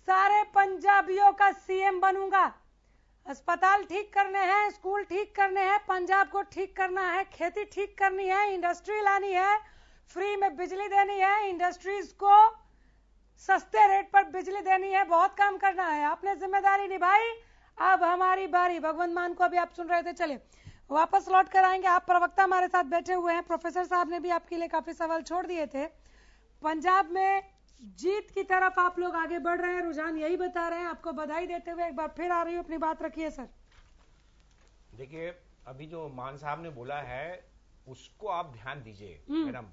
सारे पंजाबियों का सीएम बनूंगा। अस्पताल ठीक करने हैं, स्कूल ठीक करने हैं, पंजाब को ठीक करना है, खेती ठीक करनी है, इंडस्ट्री लानी है, फ्री में बिजली देनी है, इंडस्ट्रीज को सस्ते रेट पर बिजली देनी है, बहुत काम करना है। आपने जिम्मेदारी निभाई, अब हमारी बारी। भगवंत मान को अभी आप सुन रहे थे, चलिए वापस लौट कर आएंगे। आप प्रवक्ता हमारे साथ बैठे हुए हैं, प्रोफेसर साहब ने भी आपके लिए काफी सवाल छोड़ दिए थे। पंजाब में जीत की तरफ आप लोग आगे बढ़ रहे हैं, रुझान यही बता रहे हैं। आपको बधाई देते हुए एक बार फिर आ रही हूँ, अपनी बात रखिए सर। देखिए, अभी जो मान साहब ने बोला है उसको आप ध्यान दीजिए मैडम।